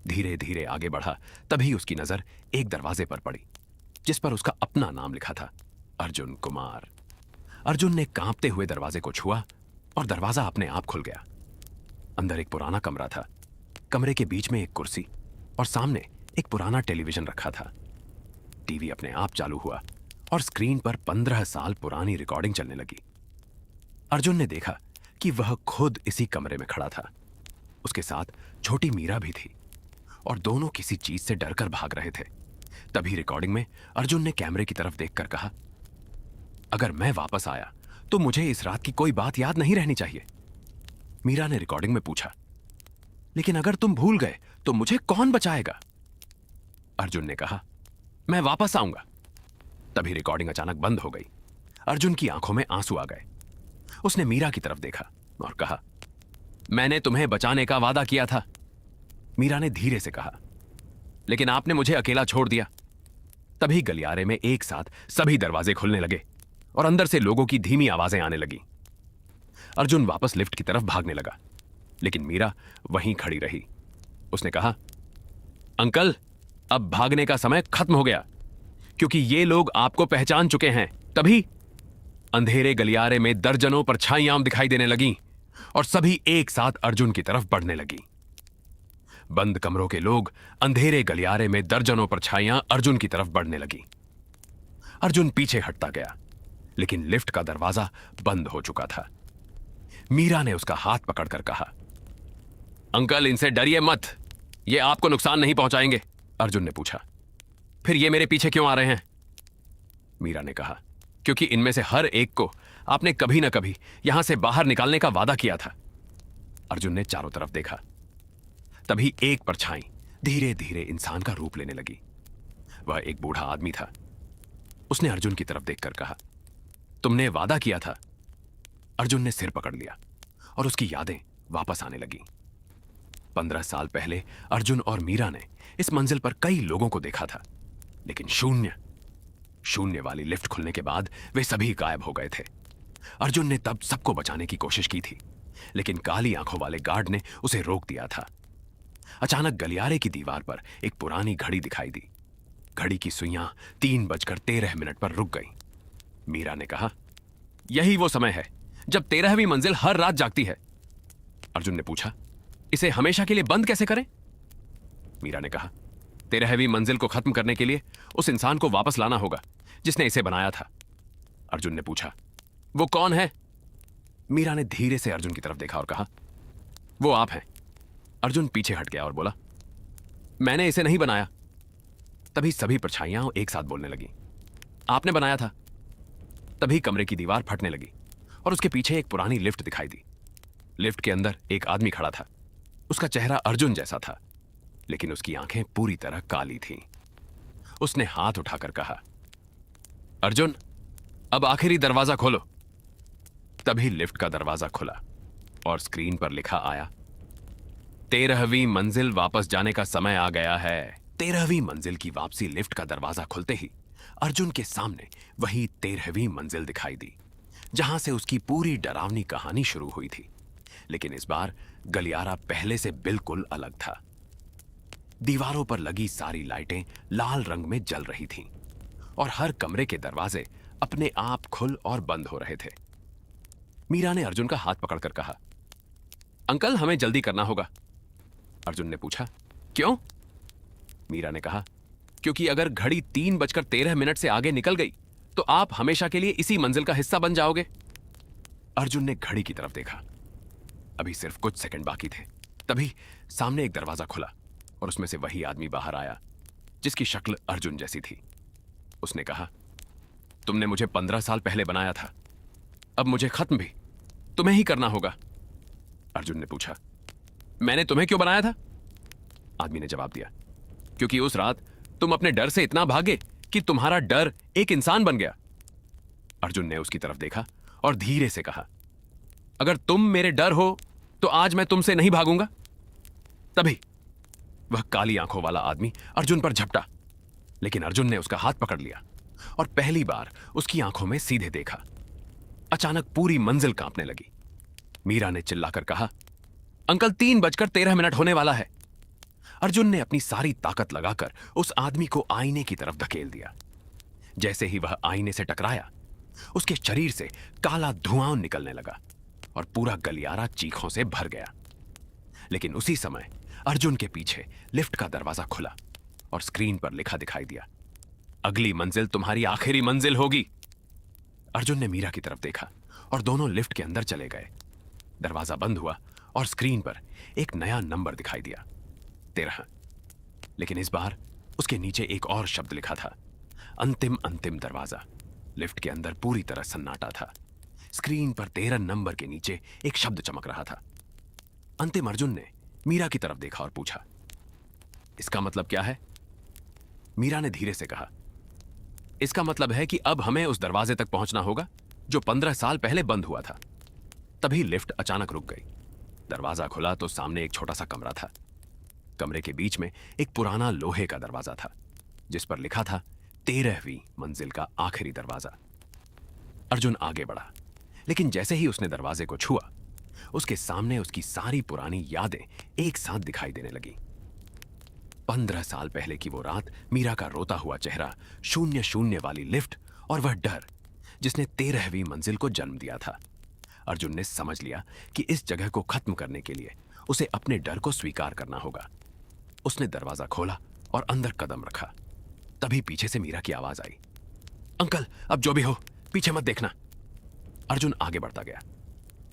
धीरे धीरे आगे बढ़ा तभी उसकी नजर एक दरवाजे पर पड़ी जिस पर उसका अपना नाम लिखा था, अर्जुन कुमार। अर्जुन ने कांपते हुए दरवाजे को छुआ और दरवाजा अपने आप खुल गया। अंदर एक पुराना कमरा था। कमरे के बीच में एक कुर्सी और सामने एक पुराना टेलीविजन रखा था। टीवी अपने आप चालू हुआ और स्क्रीन पर 15 साल पुरानी रिकॉर्डिंग चलने लगी। अर्जुन ने देखा कि वह खुद इसी कमरे में खड़ा था। उसके साथ छोटी मीरा भी थी और दोनों किसी चीज से डरकर भाग रहे थे। तभी रिकॉर्डिंग में अर्जुन ने कैमरे की तरफ देखकर कहा, अगर मैं वापस आया तो मुझे इस रात की कोई बात याद नहीं रहनी चाहिए। मीरा ने रिकॉर्डिंग में पूछा, लेकिन अगर तुम भूल गए तो मुझे कौन बचाएगा? अर्जुन ने कहा, मैं वापस आऊंगा। तभी रिकॉर्डिंग अचानक बंद हो गई। अर्जुन की आंखों में आंसू आ गए। उसने मीरा की तरफ देखा और कहा, मैंने तुम्हें बचाने का वादा किया था। मीरा ने धीरे से कहा, लेकिन आपने मुझे अकेला छोड़ दिया। तभी गलियारे में एक साथ सभी दरवाजे खुलने लगे और अंदर से लोगों की धीमी आवाजें आने लगी। अर्जुन वापस लिफ्ट की तरफ भागने लगा, लेकिन मीरा वहीं खड़ी रही। उसने कहा, अंकल, अब भागने का समय खत्म हो गया, क्योंकि ये लोग आपको पहचान चुके हैं। तभी अंधेरे गलियारे में दर्जनों परछाइयां दिखाई देने लगीं और सभी एक साथ अर्जुन की तरफ बढ़ने लगी। बंद कमरों के लोग अंधेरे गलियारे में दर्जनों परछाइयां अर्जुन की तरफ बढ़ने लगी। अर्जुन पीछे हटता गया, लेकिन लिफ्ट का दरवाजा बंद हो चुका था। मीरा ने उसका हाथ पकड़कर कहा, अंकल, इनसे डरिए मत, ये आपको नुकसान नहीं पहुंचाएंगे। अर्जुन ने पूछा, फिर ये मेरे पीछे क्यों आ रहे हैं? मीरा ने कहा, क्योंकि इनमें से हर एक को आपने कभी ना कभी यहां से बाहर निकालने का वादा किया था। अर्जुन ने चारों तरफ देखा। तभी एक परछाई धीरे धीरे इंसान का रूप लेने लगी। वह एक बूढ़ा आदमी था। उसने अर्जुन की तरफ देखकर कहा, तुमने वादा किया था। अर्जुन ने सिर पकड़ लिया और उसकी यादें वापस आने लगी। 15 साल पहले अर्जुन और मीरा ने इस मंजिल पर कई लोगों को देखा था, लेकिन शून्य वाली लिफ्ट खुलने के बाद वे सभी गायब हो गए थे। अर्जुन ने तब सबको बचाने की कोशिश की थी, लेकिन काली आंखों वाले गार्ड ने उसे रोक दिया था। अचानक गलियारे की दीवार पर एक पुरानी घड़ी दिखाई दी। घड़ी की सुइयां 3:13 पर रुक गई। मीरा ने कहा, यही वो समय है जब 13वीं मंजिल हर रात जागती है। अर्जुन ने पूछा, इसे हमेशा के लिए बंद कैसे करें? मीरा ने कहा, 13वीं मंजिल को खत्म करने के लिए उस इंसान को वापस लाना होगा जिसने इसे बनाया था। अर्जुन ने पूछा, वो कौन है? मीरा ने धीरे से अर्जुन की तरफ देखा और कहा, वो आप हैं। अर्जुन पीछे हट गया और बोला, मैंने इसे नहीं बनाया। तभी सभी परछाइयां एक साथ बोलने लगी, आपने बनाया था। तभी कमरे की दीवार फटने लगी और उसके पीछे एक पुरानी लिफ्ट दिखाई दी। लिफ्ट के अंदर एक आदमी खड़ा था। उसका चेहरा अर्जुन जैसा था, लेकिन उसकी आंखें पूरी तरह काली थीं। उसने हाथ उठाकर कहा, अर्जुन, अब आखिरी दरवाजा खोलो। तभी लिफ्ट का दरवाजा खुला और स्क्रीन पर लिखा आया, 13वीं मंजिल वापस जाने का समय आ गया है। 13वीं मंजिल की वापसी लिफ्ट का दरवाजा खुलते ही अर्जुन के सामने वही 13वीं मंजिल दिखाई दी, जहां से उसकी पूरी डरावनी कहानी शुरू हुई थी। लेकिन इस बार गलियारा पहले से बिल्कुल अलग था। दीवारों पर लगी सारी लाइटें लाल रंग में जल रही थीं और हर कमरे के दरवाजे अपने आप खुल और बंद हो रहे थे। मीरा ने अर्जुन का हाथ पकड़कर कहा, अंकल, हमें जल्दी करना होगा। अर्जुन ने पूछा, क्यों? मीरा ने कहा, क्योंकि अगर घड़ी 3:13 से आगे निकल गई तो आप हमेशा के लिए इसी मंजिल का हिस्सा बन जाओगे। अर्जुन ने घड़ी की तरफ देखा। अभी सिर्फ कुछ सेकंड बाकी थे। तभी सामने एक दरवाजा खुला और उसमें से वही आदमी बाहर आया जिसकी शक्ल अर्जुन जैसी थी। उसने कहा, तुमने मुझे 15 साल पहले बनाया था, अब मुझे खत्म भी तुम्हें ही करना होगा। अर्जुन ने पूछा, मैंने तुम्हें क्यों बनाया था? आदमी ने जवाब दिया, क्योंकि उस रात तुम अपने डर से इतना भागे कि तुम्हारा डर एक इंसान बन गया। अर्जुन ने उसकी तरफ देखा और धीरे से कहा, अगर तुम मेरे डर हो तो आज मैं तुमसे नहीं भागूंगा। तभी वह काली आंखों वाला आदमी अर्जुन पर झपटा, लेकिन अर्जुन ने उसका हाथ पकड़ लिया और पहली बार उसकी आंखों में सीधे देखा। अचानक पूरी मंजिल कांपने लगी। मीरा ने चिल्लाकर कहा, अंकल, 3:13 होने वाला है। अर्जुन ने अपनी सारी ताकत लगाकर उस आदमी को आईने की तरफ धकेल दिया। जैसे ही वह आईने से टकराया, उसके शरीर से काला धुआं निकलने लगा और पूरा गलियारा चीखों से भर गया। लेकिन उसी समय अर्जुन के पीछे लिफ्ट का दरवाजा खुला और स्क्रीन पर लिखा दिखाई दिया, अगली मंजिल तुम्हारी आखिरी मंजिल होगी। अर्जुन ने मीरा की तरफ देखा और दोनों लिफ्ट के अंदर चले गए। दरवाजा बंद हुआ और स्क्रीन पर एक नया नंबर दिखाई दिया, 13। लेकिन इस बार उसके नीचे एक और शब्द लिखा था, अंतिम अंतिम दरवाजा। लिफ्ट के अंदर पूरी तरह सन्नाटा था। स्क्रीन पर 13 नंबर के नीचे एक शब्द चमक रहा था। अंतिम अर्जुन ने मीरा की तरफ देखा और पूछा, इसका मतलब क्या है? मीरा ने धीरे से कहा, इसका मतलब है कि अब हमें उस दरवाजे तक पहुंचना होगा जो 15 साल पहले बंद हुआ था। तभी लिफ्ट अचानक रुक गई। दरवाजा खुला तो सामने एक छोटा सा कमरा था। कमरे के बीच में एक पुराना लोहे का दरवाजा था जिस पर लिखा था 13वीं मंजिल का आखिरी दरवाजा। अर्जुन आगे बढ़ा, लेकिन जैसे ही उसने दरवाजे को छुआ, उसके सामने उसकी सारी पुरानी यादें एक साथ दिखाई देने लगी। 15 साल पहले की वो रात, मीरा का रोता हुआ चेहरा, शून्य शून्य वाली लिफ्ट और वह डर जिसने 13वीं मंजिल को जन्म दिया था। अर्जुन ने समझ लिया कि इस जगह को खत्म करने के लिए उसे अपने डर को स्वीकार करना होगा। उसने दरवाजा खोला और अंदर कदम रखा। तभी पीछे से मीरा की आवाज आई, अंकल, अब जो भी हो पीछे मत देखना। अर्जुन आगे बढ़ता गया।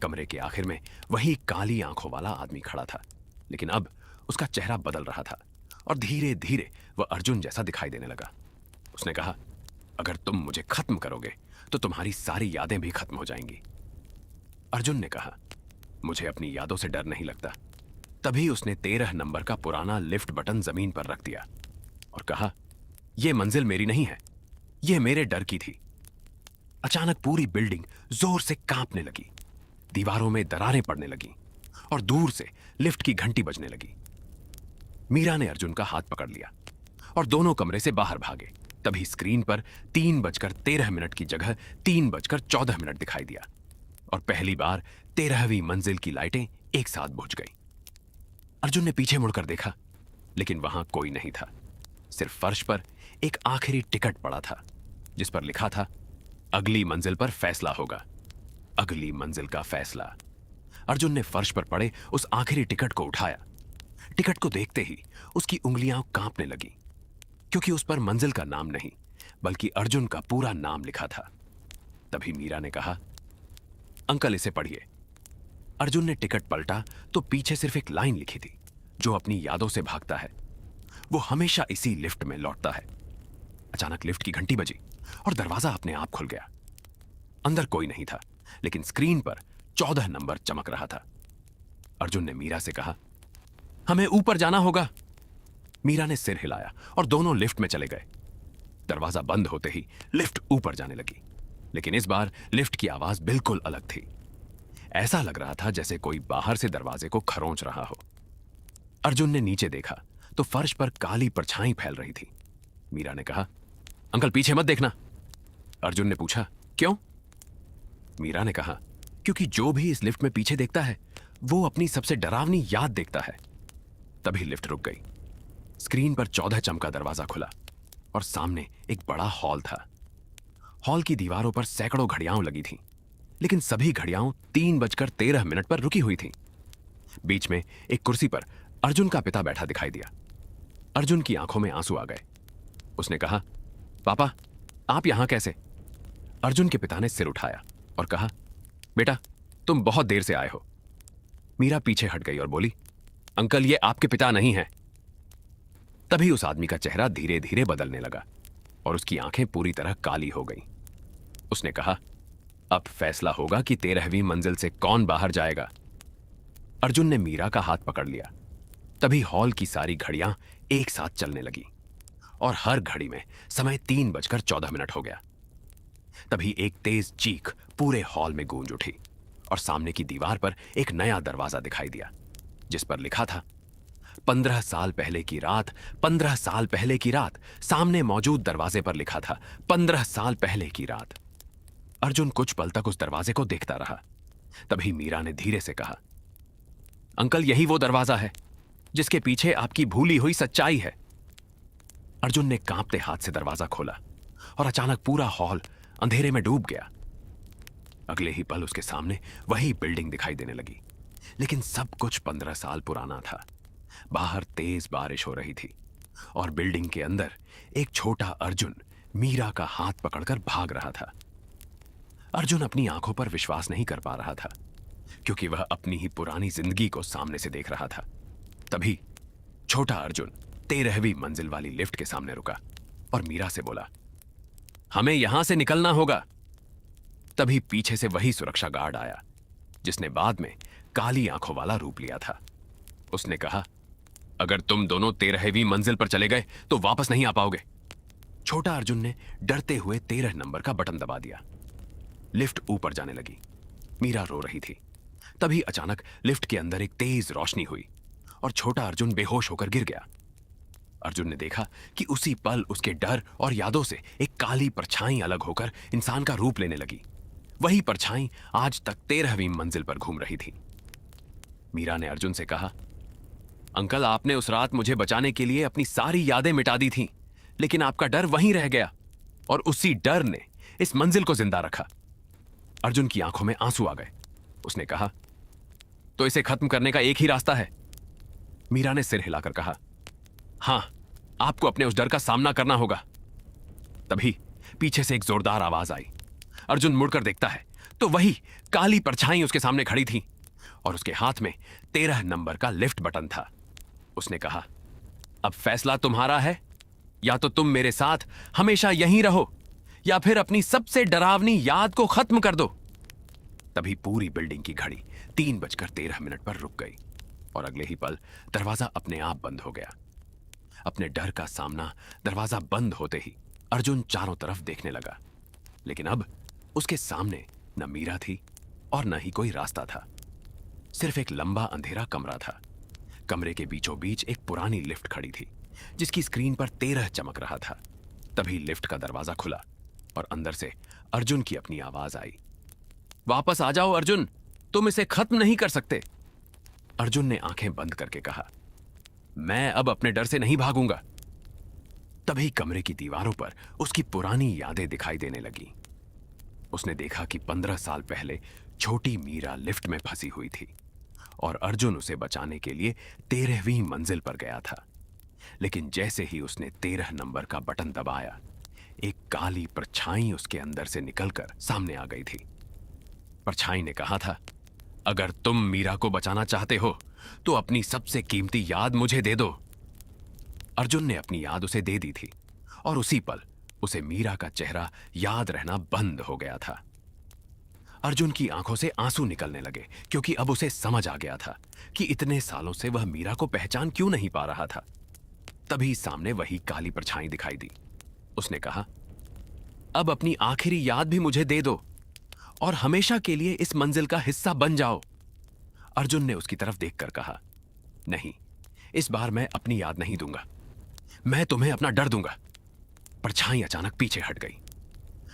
कमरे के आखिर में वही काली आंखों वाला आदमी खड़ा था, लेकिन अब उसका चेहरा बदल रहा था और धीरे धीरे वह अर्जुन जैसा दिखाई देने लगा। उसने कहा, अगर तुम मुझे खत्म करोगे तो तुम्हारी सारी यादें भी खत्म हो जाएंगी। अर्जुन ने कहा, मुझे अपनी यादों से डर नहीं लगता। तभी उसने 13 नंबर का पुराना लिफ्ट बटन जमीन पर रख दिया और कहा, यह मंजिल मेरी नहीं है, यह मेरे डर की थी। अचानक पूरी बिल्डिंग जोर से कांपने लगी। दीवारों में दरारें पड़ने लगीं और दूर से लिफ्ट की घंटी बजने लगी। मीरा ने अर्जुन का हाथ पकड़ लिया और दोनों कमरे से बाहर भागे। तभी स्क्रीन पर 3:13 की जगह 3:14 दिखाई दिया और पहली बार 13वीं मंजिल की लाइटें एक साथ बुझ गईं। अर्जुन ने पीछे मुड़कर देखा, लेकिन वहां कोई नहीं था। सिर्फ फर्श पर एक आखिरी टिकट पड़ा था जिस पर लिखा था, अगली मंजिल पर फैसला होगा। अगली मंजिल का फैसला। अर्जुन ने फर्श पर पड़े उस आखिरी टिकट को उठाया। टिकट को देखते ही उसकी उंगलियां कांपने लगी, क्योंकि उस पर मंजिल का नाम नहीं बल्कि अर्जुन का पूरा नाम लिखा था। तभी मीरा ने कहा, अंकल, इसे पढ़िए। अर्जुन ने टिकट पलटा तो पीछे सिर्फ एक लाइन लिखी थी, जो अपनी यादों से भागता है वो हमेशा इसी लिफ्ट में लौटता है। अचानक लिफ्ट की घंटी बजी और दरवाजा अपने आप खुल गया। अंदर कोई नहीं था, लेकिन स्क्रीन पर 14 नंबर चमक रहा था। अर्जुन ने मीरा से कहा, हमें ऊपर जाना होगा। मीरा ने सिर हिलाया और दोनों लिफ्ट में चले गए। दरवाजा बंद होते ही लिफ्ट ऊपर जाने लगी, लेकिन इस बार लिफ्ट की आवाज बिल्कुल अलग थी। ऐसा लग रहा था जैसे कोई बाहर से दरवाजे को खरोंच रहा हो। अर्जुन ने नीचे देखा तो फर्श पर काली परछाई फैल रही थी। मीरा ने कहा, अंकल, पीछे मत देखना। अर्जुन ने पूछा, क्यों? मीरा ने कहा, क्योंकि जो भी इस लिफ्ट में पीछे देखता है वो अपनी सबसे डरावनी याद देखता है। तभी लिफ्ट रुक गई। स्क्रीन पर 14 चमका दरवाजा खुला और सामने एक बड़ा हॉल था। हॉल की दीवारों पर सैकड़ों घड़ियां लगी थीं, लेकिन सभी घड़ियां 3:13 पर रुकी हुई थीं। बीच में एक कुर्सी पर अर्जुन का पिता बैठा दिखाई दिया। अर्जुन की आंखों में आंसू आ गए। उसने कहा, पापा, आप यहां कैसे? अर्जुन के पिता ने सिर उठाया और कहा, बेटा, तुम बहुत देर से आए हो। मीरा पीछे हट गई और बोली, अंकल, ये आपके पिता नहीं हैं। तभी उस आदमी का चेहरा धीरे धीरे बदलने लगा और उसकी आंखें पूरी तरह काली हो गईं। उसने कहा, अब फैसला होगा कि 13वीं मंजिल से कौन बाहर जाएगा। अर्जुन ने मीरा का हाथ पकड़ लिया। तभी हॉल की सारी घड़ियां एक साथ चलने लगी और हर घड़ी में समय 3:14 हो गया। तभी एक तेज चीख पूरे हॉल में गूंज उठी और सामने की दीवार पर एक नया दरवाजा दिखाई दिया जिस पर लिखा था, 15 साल पहले की रात, 15 साल पहले की रात। सामने मौजूद दरवाजे पर लिखा था, 15 साल पहले की रात। अर्जुन कुछ पल तक उस दरवाजे को देखता रहा। तभी मीरा ने धीरे से कहा, अंकल, यही वो दरवाजा है जिसके पीछे आपकी भूली हुई सच्चाई है। अर्जुन ने कांपते हाथ से दरवाजा खोला और अचानक पूरा हॉल अंधेरे में डूब गया। अगले ही पल उसके सामने वही बिल्डिंग दिखाई देने लगी, लेकिन सब कुछ 15 साल पुराना था। बाहर तेज बारिश हो रही थी और बिल्डिंग के अंदर एक छोटा अर्जुन मीरा का हाथ पकड़कर भाग रहा था। अर्जुन अपनी आंखों पर विश्वास नहीं कर पा रहा था, क्योंकि वह अपनी ही पुरानी जिंदगी को सामने से देख रहा था। तभी छोटा अर्जुन 13वीं मंजिल वाली लिफ्ट के सामने रुका और मीरा से बोला, हमें यहां से निकलना होगा। तभी पीछे से वही सुरक्षा गार्ड आया, जिसने बाद में काली आंखों वाला रूप लिया था। उसने कहा, अगर तुम दोनों 13वीं मंजिल पर चले गए तो वापस नहीं आ पाओगे। छोटा अर्जुन ने डरते हुए 13 नंबर का बटन दबा दिया। लिफ्ट ऊपर जाने लगी। मीरा रो रही थी। तभी अचानक लिफ्ट के अंदर एक तेज रोशनी हुई और छोटा अर्जुन बेहोश होकर गिर गया। अर्जुन ने देखा कि उसी पल उसके डर और यादों से एक काली परछाई अलग होकर इंसान का रूप लेने लगी। वही परछाई आज तक 13वीं मंजिल पर घूम रही थी। मीरा ने अर्जुन से कहा, अंकल, आपने उस रात मुझे बचाने के लिए अपनी सारी यादें मिटा दी थीं, लेकिन आपका डर वहीं रह गया और उसी डर ने इस मंजिल को जिंदा रखा। अर्जुन की आंखों में आंसू आ गए। उसने कहा, तो इसे खत्म करने का एक ही रास्ता है। मीरा ने सिर हिलाकर कहा, हां, आपको अपने उस डर का सामना करना होगा। तभी पीछे से एक जोरदार आवाज आई। अर्जुन मुड़कर देखता है तो वही काली परछाई उसके सामने खड़ी थी और उसके हाथ में 13 नंबर का लिफ्ट बटन था। उसने कहा, अब फैसला तुम्हारा है, या तो तुम मेरे साथ हमेशा यहीं रहो या फिर अपनी सबसे डरावनी याद को खत्म कर दो। तभी पूरी बिल्डिंग की घड़ी 3:13 पर रुक गई और अगले ही पल दरवाजा अपने आप बंद हो गया। अपने डर का सामना दरवाजा बंद होते ही अर्जुन चारों तरफ देखने लगा, लेकिन अब उसके सामने न मीरा थी और न ही कोई रास्ता था। सिर्फ एक लंबा अंधेरा कमरा था। कमरे के बीचों बीच एक पुरानी लिफ्ट खड़ी थी, जिसकी स्क्रीन पर 13 चमक रहा था। तभी लिफ्ट का दरवाजा खुला और अंदर से अर्जुन की अपनी आवाज आई, वापस आ जाओ अर्जुन, तुम इसे खत्म नहीं कर सकते। अर्जुन ने आंखें बंद करके कहा, मैं अब अपने डर से नहीं भागूंगा। तभी कमरे की दीवारों पर उसकी पुरानी यादें दिखाई देने लगी। उसने देखा कि 15 साल पहले छोटी मीरा लिफ्ट में फंसी हुई थी और अर्जुन उसे बचाने के लिए 13वीं मंजिल पर गया था। लेकिन जैसे ही उसने 13 नंबर का बटन दबाया, एक काली परछाई उसके अंदर से निकलकर सामने आ गई थी। परछाई ने कहा था, अगर तुम मीरा को बचाना चाहते हो तो अपनी सबसे कीमती याद मुझे दे दो। अर्जुन ने अपनी याद उसे दे दी थी और उसी पल उसे मीरा का चेहरा याद रहना बंद हो गया था। अर्जुन की आंखों से आंसू निकलने लगे, क्योंकि अब उसे समझ आ गया था कि इतने सालों से वह मीरा को पहचान क्यों नहीं पा रहा था। तभी सामने वही काली परछाई दिखाई दी। उसने कहा, अब अपनी आखिरी याद भी मुझे दे दो और हमेशा के लिए इस मंजिल का हिस्सा बन जाओ। अर्जुन ने उसकी तरफ देखकर कहा, नहीं, इस बार मैं अपनी याद नहीं दूंगा, मैं तुम्हें अपना डर दूंगा। परछाई अचानक पीछे हट गई।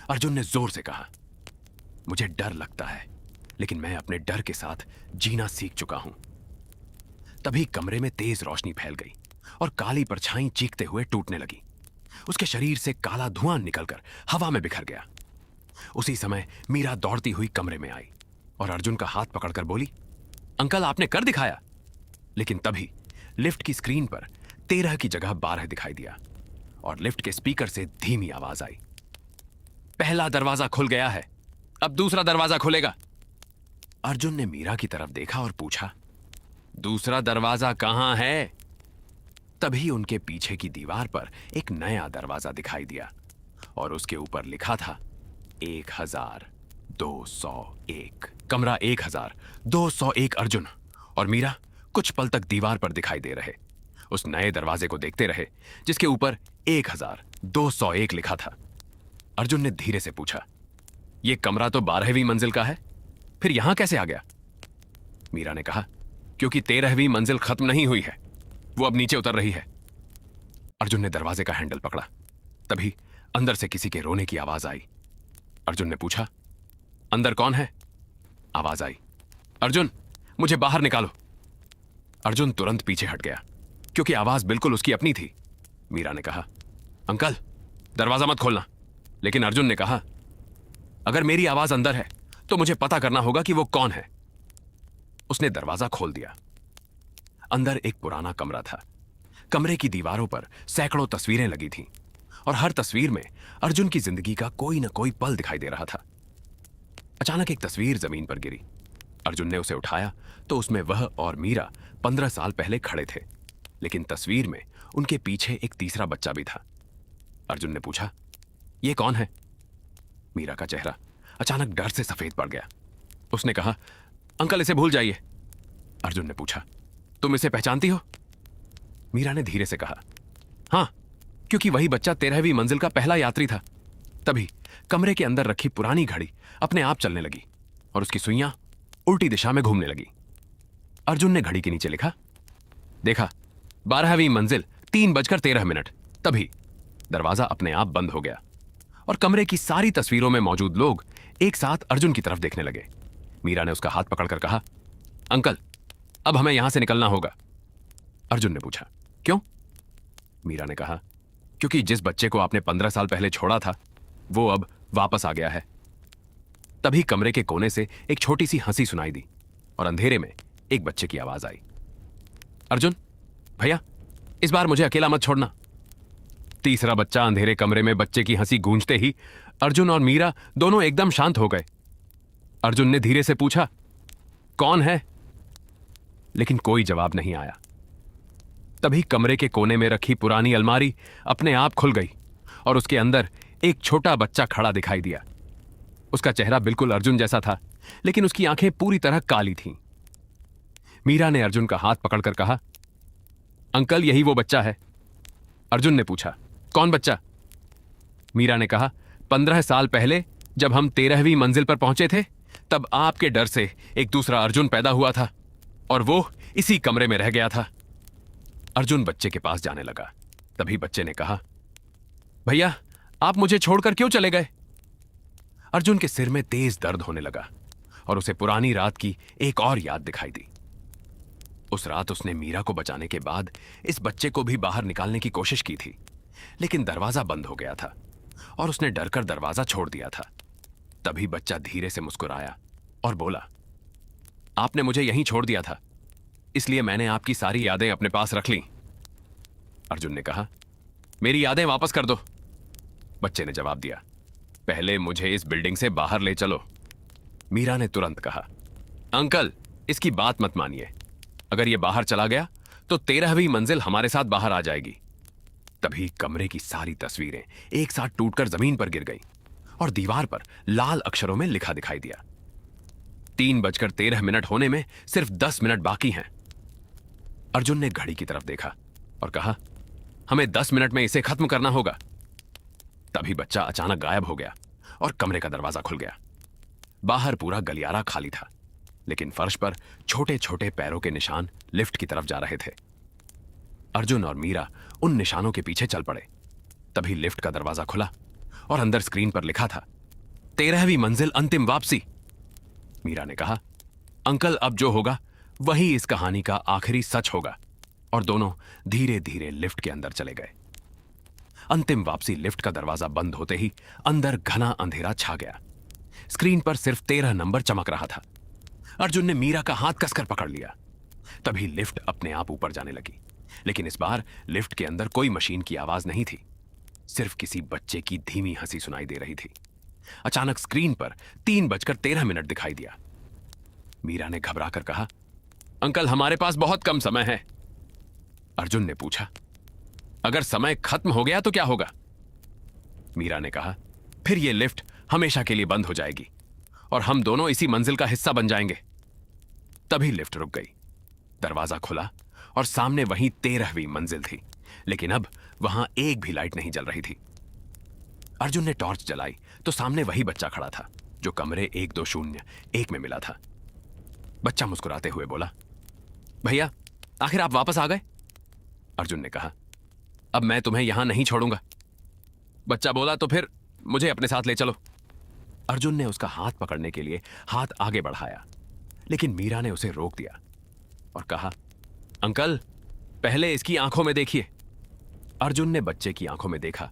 अर्जुन ने जोर से कहा, मुझे डर लगता है, लेकिन मैं अपने डर के साथ जीना सीख चुका हूं। तभी कमरे में तेज रोशनी फैल गई और काली परछाई चीखते हुए टूटने लगी। उसके शरीर से काला धुआं निकलकर हवा में बिखर गया। उसी समय मीरा दौड़ती हुई कमरे में आई और अर्जुन का हाथ पकड़कर बोली, अंकल, आपने कर दिखाया। लेकिन तभी लिफ्ट की स्क्रीन पर 13 की जगह 12 दिखाई दिया और लिफ्ट के स्पीकर से धीमी आवाज आई, पहला दरवाजा खुल गया है, अब दूसरा दरवाजा खुलेगा। अर्जुन ने मीरा की तरफ देखा और पूछा, दूसरा दरवाजा कहां है? तभी उनके पीछे की दीवार पर एक नया दरवाजा दिखाई दिया और उसके ऊपर लिखा था 1201। कमरा 1201। अर्जुन और मीरा कुछ पल तक दीवार पर दिखाई दे रहे, उस नए दरवाजे को देखते रहे जिसके ऊपर 1201 लिखा था। अर्जुन ने धीरे से पूछा, यह कमरा तो 12वीं मंजिल का है, फिर यहां कैसे आ गया? मीरा ने कहा, क्योंकि 13वीं मंजिल खत्म नहीं हुई है, वो अब नीचे उतर रही है। अर्जुन ने दरवाजे का हैंडल पकड़ा। तभी अंदर से किसी के रोने की आवाज आई। अर्जुन ने पूछा, अंदर कौन है? आवाज आई, अर्जुन, मुझे बाहर निकालो। अर्जुन तुरंत पीछे हट गया, क्योंकि आवाज बिल्कुल उसकी अपनी थी। मीरा ने कहा, अंकल, दरवाजा मत खोलना। लेकिन अर्जुन ने कहा, अगर मेरी आवाज अंदर है तो मुझे पता करना होगा कि वो कौन है। उसने दरवाजा खोल दिया। अंदर एक पुराना कमरा था, कमरे की दीवारों पर सैकड़ों तस्वीरें लगी थीं और हर तस्वीर में अर्जुन की जिंदगी का कोई न कोई पल दिखाई दे रहा था। अचानक एक तस्वीर जमीन पर गिरी। अर्जुन ने उसे उठाया तो उसमें वह और मीरा 15 साल पहले खड़े थे, लेकिन तस्वीर में उनके पीछे एक तीसरा बच्चा भी था। अर्जुन ने पूछा, यह कौन है? मीरा का चेहरा अचानक डर से सफेद पड़ गया। उसने कहा, अंकल इसे भूल जाइए। अर्जुन ने पूछा, तुम इसे पहचानती हो? मीरा ने धीरे से कहा, हां, क्योंकि वही बच्चा 13वीं मंजिल का पहला यात्री था। तभी कमरे के अंदर रखी पुरानी घड़ी अपने आप चलने लगी और उसकी सुइयां उल्टी दिशा में घूमने लगी। अर्जुन ने घड़ी के नीचे लिखा, देखा 12वीं मंजिल 3:13। तभी दरवाजा अपने आप बंद हो गया और कमरे की सारी तस्वीरों में मौजूद लोग एक साथ अर्जुन की तरफ देखने लगे। मीरा ने उसका हाथ पकड़कर कहा, अंकल अब हमें यहां से निकलना होगा। अर्जुन ने पूछा, क्यों? मीरा ने कहा, क्योंकि जिस बच्चे को आपने 15 साल पहले छोड़ा था वो अब वापस आ गया है। तभी कमरे के कोने से एक छोटी सी हंसी सुनाई दी और अंधेरे में एक बच्चे की आवाज आई, अर्जुन भैया इस बार मुझे अकेला मत छोड़ना। तीसरा बच्चा अंधेरे कमरे में बच्चे की हंसी गूंजते ही अर्जुन और मीरा दोनों एकदम शांत हो गए। अर्जुन ने धीरे से पूछा, कौन है? लेकिन कोई जवाब नहीं आया। तभी कमरे के कोने में रखी पुरानी अलमारी अपने आप खुल गई और उसके अंदर एक छोटा बच्चा खड़ा दिखाई दिया। उसका चेहरा बिल्कुल अर्जुन जैसा था, लेकिन उसकी आंखें पूरी तरह काली थीं। मीरा ने अर्जुन का हाथ पकड़कर कहा, अंकल यही वो बच्चा है। अर्जुन ने पूछा, कौन बच्चा? मीरा ने कहा, 15 साल पहले जब हम 13वीं मंजिल पर पहुंचे थे तब आपके डर से एक दूसरा अर्जुन पैदा हुआ था और वो इसी कमरे में रह गया था। अर्जुन बच्चे के पास जाने लगा। तभी बच्चे ने कहा, भैया आप मुझे छोड़कर क्यों चले गए? अर्जुन के सिर में तेज दर्द होने लगा और उसे पुरानी रात की एक और याद दिखाई दी। उस रात उसने मीरा को बचाने के बाद इस बच्चे को भी बाहर निकालने की कोशिश की थी, लेकिन दरवाजा बंद हो गया था और उसने डरकर दरवाजा छोड़ दिया था। तभी बच्चा धीरे से मुस्कुराया और बोला, आपने मुझे यहीं छोड़ दिया था, इसलिए मैंने आपकी सारी यादें अपने पास रख लीं। अर्जुन ने कहा, मेरी यादें वापस कर दो। बच्चे ने जवाब दिया, पहले मुझे इस बिल्डिंग से बाहर ले चलो। मीरा ने तुरंत कहा, अंकल इसकी बात मत मानिए, अगर यह बाहर चला गया तो 13वीं मंजिल हमारे साथ बाहर आ जाएगी। तभी कमरे की सारी तस्वीरें एक साथ टूटकर जमीन पर गिर गईं और दीवार पर लाल अक्षरों में लिखा दिखाई दिया, 3:13 होने में सिर्फ 10 मिनट बाकी हैं। अर्जुन ने घड़ी की तरफ देखा और कहा, हमें 10 मिनट में इसे खत्म करना होगा। तभी बच्चा अचानक गायब हो गया और कमरे का दरवाजा खुल गया। बाहर पूरा गलियारा खाली था, लेकिन फर्श पर छोटे छोटे पैरों के निशान लिफ्ट की तरफ जा रहे थे। अर्जुन और मीरा उन निशानों के पीछे चल पड़े। तभी लिफ्ट का दरवाजा खुला और अंदर स्क्रीन पर लिखा था, 13वीं मंजिल अंतिम वापसी। मीरा ने कहा, अंकल अब जो होगा वही इस कहानी का आखिरी सच होगा। और दोनों धीरे धीरे लिफ्ट के अंदर चले गए। अंतिम वापसी लिफ्ट का दरवाजा बंद होते ही अंदर घना अंधेरा छा गया। स्क्रीन पर सिर्फ 13 नंबर चमक रहा था। अर्जुन ने मीरा का हाथ कसकर पकड़ लिया। तभी लिफ्ट अपने आप ऊपर जाने लगी, लेकिन इस बार लिफ्ट के अंदर कोई मशीन की आवाज नहीं थी, सिर्फ किसी बच्चे की धीमी हंसी सुनाई दे रही थी। अचानक स्क्रीन पर 3:13 दिखाई दिया। मीरा ने घबराकर कहा, अंकल हमारे पास बहुत कम समय है। अर्जुन ने पूछा, अगर समय खत्म हो गया तो क्या होगा? मीरा ने कहा, फिर यह लिफ्ट हमेशा के लिए बंद हो जाएगी और हम दोनों इसी मंजिल का हिस्सा बन जाएंगे। तभी लिफ्ट रुक गई, दरवाजा खुला और सामने वहीं 13वीं मंजिल थी, लेकिन अब वहां एक भी लाइट नहीं जल रही थी। अर्जुन ने टॉर्च जलाई तो सामने वही बच्चा खड़ा था जो कमरे 1201 में मिला था। बच्चा मुस्कुराते हुए बोला, भैया आखिर आप वापस आ गए। अर्जुन ने कहा, अब मैं तुम्हें यहां नहीं छोड़ूंगा। बच्चा बोला, तो फिर मुझे अपने साथ ले चलो। अर्जुन ने उसका हाथ पकड़ने के लिए हाथ आगे बढ़ाया, लेकिन मीरा ने उसे रोक दिया और कहा, अंकल पहले इसकी आंखों में देखिए। अर्जुन ने बच्चे की आंखों में देखा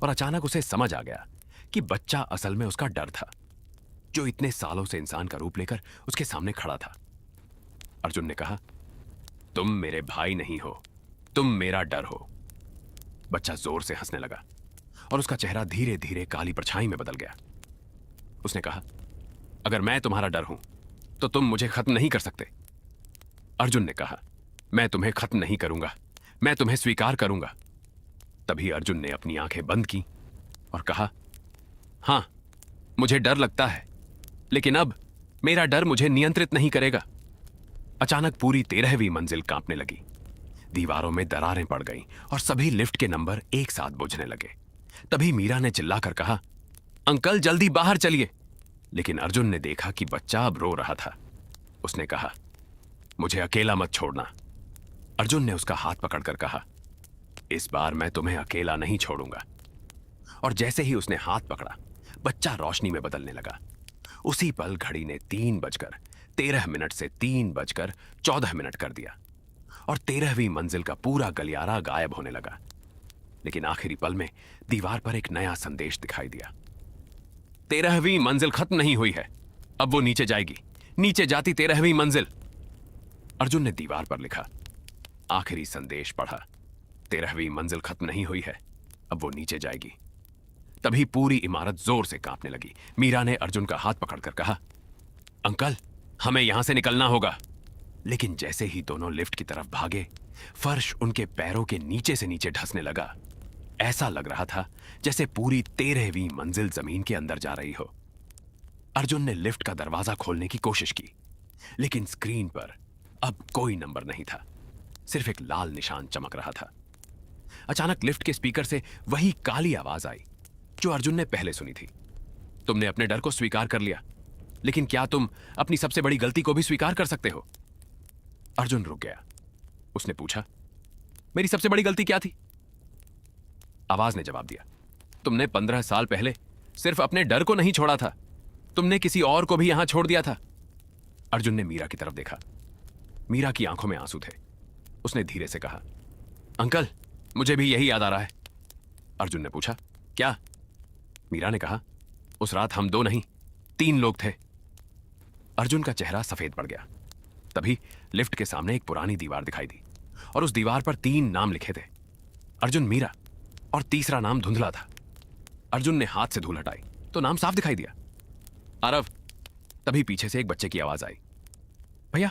और अचानक उसे समझ आ गया कि बच्चा असल में उसका डर था, जो इतने सालों से इंसान का रूप लेकर उसके सामने खड़ा था। अर्जुन ने कहा, तुम मेरे भाई नहीं हो, तुम मेरा डर हो। बच्चा जोर से हंसने लगा और उसका चेहरा धीरे धीरे काली परछाई में बदल गया। उसने कहा, अगर मैं तुम्हारा डर हूं तो तुम मुझे खत्म नहीं कर सकते। अर्जुन ने कहा, मैं तुम्हें खत्म नहीं करूंगा, मैं तुम्हें स्वीकार करूंगा। तभी अर्जुन ने अपनी आंखें बंद की और कहा, हां, मुझे डर लगता है, लेकिन अब मेरा डर मुझे नियंत्रित नहीं करेगा। अचानक पूरी 13वीं मंजिल कांपने लगी। दीवारों में दरारें पड़ गईं और सभी लिफ्ट के नंबर एक साथ बुझने लगे। तभी मीरा ने चिल्लाकर कहा, अंकल जल्दी बाहर चलिए। लेकिन अर्जुन ने देखा कि बच्चा अब रो रहा था। उसने कहा, मुझे अकेला मत छोड़ना। अर्जुन ने उसका हाथ पकड़कर कहा, इस बार मैं तुम्हें अकेला नहीं छोड़ूंगा। और जैसे ही उसने हाथ पकड़ा, बच्चा रोशनी में बदलने लगा। उसी पल घड़ी ने 3:13 से 3:14 कर दिया और 13वीं मंजिल का पूरा गलियारा गायब होने लगा। लेकिन आखिरी पल में दीवार पर एक नया संदेश दिखाई दिया। 13वीं मंजिल खत्म नहीं हुई है, अब वो नीचे जाएगी, नीचे जाती 13वीं मंजिल। अर्जुन ने दीवार पर लिखा। आखिरी संदेश पढ़ा, 13वीं मंजिल खत्म नहीं हुई है, अब वो नीचे जाएगी। तभी पूरी इमारत जोर से कांपने लगी। मीरा ने अर्जुन का हाथ पकड़कर कहा, अंकल हमें यहां से निकलना होगा। लेकिन जैसे ही दोनों लिफ्ट की तरफ भागे, फर्श उनके पैरों के नीचे से नीचे धंसने लगा। ऐसा लग रहा था जैसे पूरी 13वीं मंजिल जमीन के अंदर जा रही हो। अर्जुन ने लिफ्ट का दरवाजा खोलने की कोशिश की, लेकिन स्क्रीन पर अब कोई नंबर नहीं था, सिर्फ एक लाल निशान चमक रहा था। अचानक लिफ्ट के स्पीकर से वही काली आवाज आई जो अर्जुन ने पहले सुनी थी। तुमने अपने डर को स्वीकार कर लिया, लेकिन क्या तुम अपनी सबसे बड़ी गलती को भी स्वीकार कर सकते हो? अर्जुन रुक गया। उसने पूछा, मेरी सबसे बड़ी गलती क्या थी? आवाज ने जवाब दिया, तुमने 15 साल पहले सिर्फ अपने डर को नहीं छोड़ा था, तुमने किसी और को भी यहां छोड़ दिया था। अर्जुन ने मीरा की तरफ देखा। मीरा की आंखों में आंसू थे। उसने धीरे से कहा, अंकल मुझे भी यही याद आ रहा है। अर्जुन ने पूछा, क्या? मीरा ने कहा, उस रात हम 2 नहीं 3 लोग थे। अर्जुन का चेहरा सफेद पड़ गया। तभी लिफ्ट के सामने एक पुरानी दीवार दिखाई दी और उस दीवार पर 3 नाम लिखे थे, अर्जुन, मीरा और तीसरा नाम धुंधला था। अर्जुन ने हाथ से धूल हटाई तो नाम साफ दिखाई दिया, आरव। तभी पीछे से एक बच्चे की आवाज आई, भैया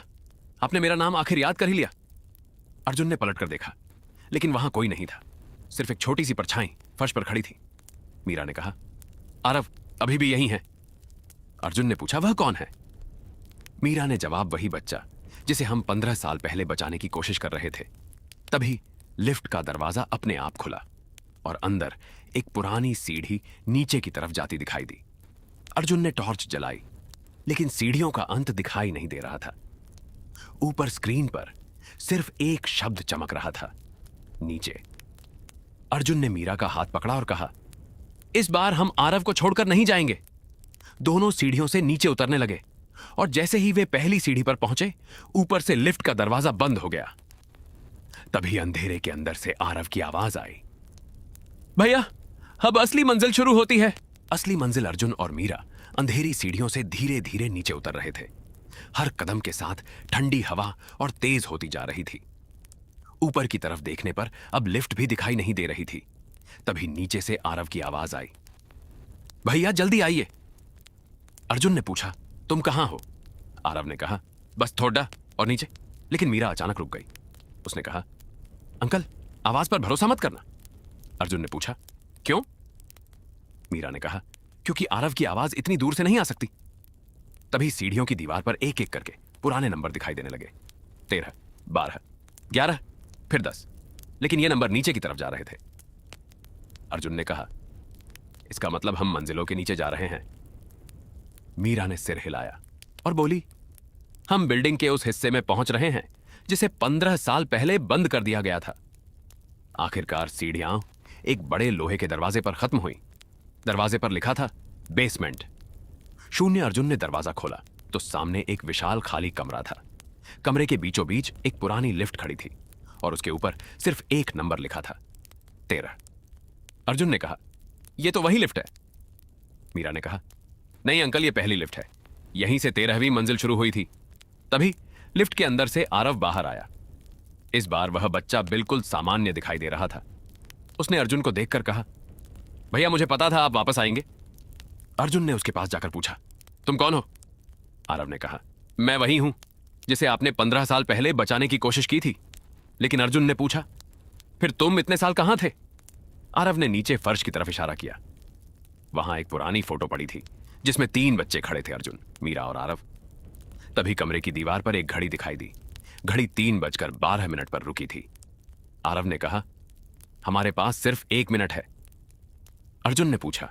आपने मेरा नाम आखिर याद कर ही लिया। अर्जुन ने पलटकर देखा, लेकिन वहां कोई नहीं था, सिर्फ एक छोटी सी परछाई फर्श पर खड़ी थी। मीरा ने कहा, आरव अभी भी यही है। अर्जुन ने पूछा, वह कौन है? मीरा ने जवाब, वही बच्चा जिसे हम 15 साल पहले बचाने की कोशिश कर रहे थे। तभी लिफ्ट का दरवाजा अपने आप खुला और अंदर एक पुरानी सीढ़ी नीचे की तरफ जाती दिखाई दी। अर्जुन ने टॉर्च जलाई, लेकिन सीढ़ियों का अंत दिखाई नहीं दे रहा था। ऊपर स्क्रीन पर सिर्फ एक शब्द चमक रहा था, नीचे। अर्जुन ने मीरा का हाथ पकड़ा और कहा, इस बार हम आरव को छोड़कर नहीं जाएंगे। दोनों सीढ़ियों से नीचे उतरने लगे और जैसे ही वे पहली सीढ़ी पर पहुंचे, ऊपर से लिफ्ट का दरवाजा बंद हो गया। तभी अंधेरे के अंदर से आरव की आवाज आई, भैया अब असली मंजिल शुरू होती है। असली मंजिल अर्जुन और मीरा अंधेरी सीढ़ियों से धीरे धीरे नीचे उतर रहे थे। हर कदम के साथ ठंडी हवा और तेज होती जा रही थी। ऊपर की तरफ देखने पर अब लिफ्ट भी दिखाई नहीं दे रही थी। तभी नीचे से आरव की आवाज आई, भैया जल्दी आइए। अर्जुन ने पूछा, तुम कहां हो? आरव ने कहा, बस थोड़ा और नीचे। लेकिन मीरा अचानक रुक गई। उसने कहा, अंकल आवाज पर भरोसा मत करना। अर्जुन ने पूछा, क्यों? मीरा ने कहा, क्योंकि आरव की आवाज इतनी दूर से नहीं आ सकती। तभी सीढ़ियों की दीवार पर एक एक करके पुराने नंबर दिखाई देने लगे, 13, 12, 11, फिर 10। लेकिन ये नंबर नीचे की तरफ जा रहे थे। अर्जुन ने कहा, इसका मतलब हम मंजिलों के नीचे जा रहे हैं। मीरा ने सिर हिलाया और बोली, हम बिल्डिंग के उस हिस्से में पहुंच रहे हैं जिसे 15 साल पहले बंद कर दिया गया था। आखिरकार सीढ़ियां एक बड़े लोहे के दरवाजे पर खत्म हुई। दरवाजे पर लिखा था, बेसमेंट। शून्य। अर्जुन ने दरवाजा खोला तो सामने एक विशाल खाली कमरा था। कमरे के बीचों बीच एक पुरानी लिफ्ट खड़ी थी और उसके ऊपर सिर्फ एक नंबर लिखा था, 13। अर्जुन ने कहा, यह तो वही लिफ्ट है। मीरा ने कहा, नहीं अंकल, यह पहली लिफ्ट है, यहीं से 13वीं मंजिल शुरू हुई थी। तभी लिफ्ट के अंदर से आरव बाहर आया। इस बार वह बच्चा बिल्कुल सामान्य दिखाई दे रहा था। उसने अर्जुन को देखकर कहा, भैया मुझे पता था आप वापस आएंगे। अर्जुन ने उसके पास जाकर पूछा, तुम कौन हो? आरव ने कहा, मैं वही हूं जिसे आपने 15 साल पहले बचाने की कोशिश की थी। लेकिन अर्जुन ने पूछा, फिर तुम इतने साल कहां थे? आरव ने नीचे फर्श की तरफ इशारा किया। वहां एक पुरानी फोटो पड़ी थी जिसमें 3 बच्चे खड़े थे, अर्जुन, मीरा और आरव। तभी कमरे की दीवार पर एक घड़ी दिखाई दी। घड़ी 3:12 पर रुकी थी। आरव ने कहा, हमारे पास सिर्फ 1 मिनट है। अर्जुन ने पूछा,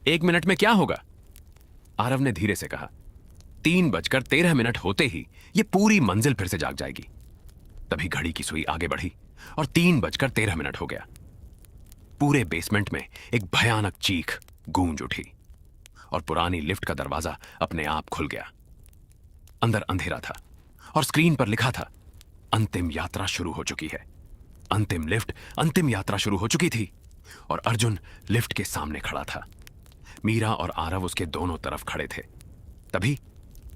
1 मिनट में क्या होगा? आरव ने धीरे से कहा, 3:13 होते ही यह पूरी मंजिल फिर से जाग जाएगी। तभी घड़ी की सुई आगे बढ़ी और 3:13 हो गया। पूरे बेसमेंट में एक भयानक चीख गूंज उठी और पुरानी लिफ्ट का दरवाजा अपने आप खुल गया। अंदर अंधेरा था और स्क्रीन पर लिखा था, अंतिम यात्रा शुरू हो चुकी है। अंतिम लिफ्ट, अंतिम यात्रा शुरू हो चुकी थी और अर्जुन लिफ्ट के सामने खड़ा था। मीरा और आरव उसके दोनों तरफ खड़े थे। तभी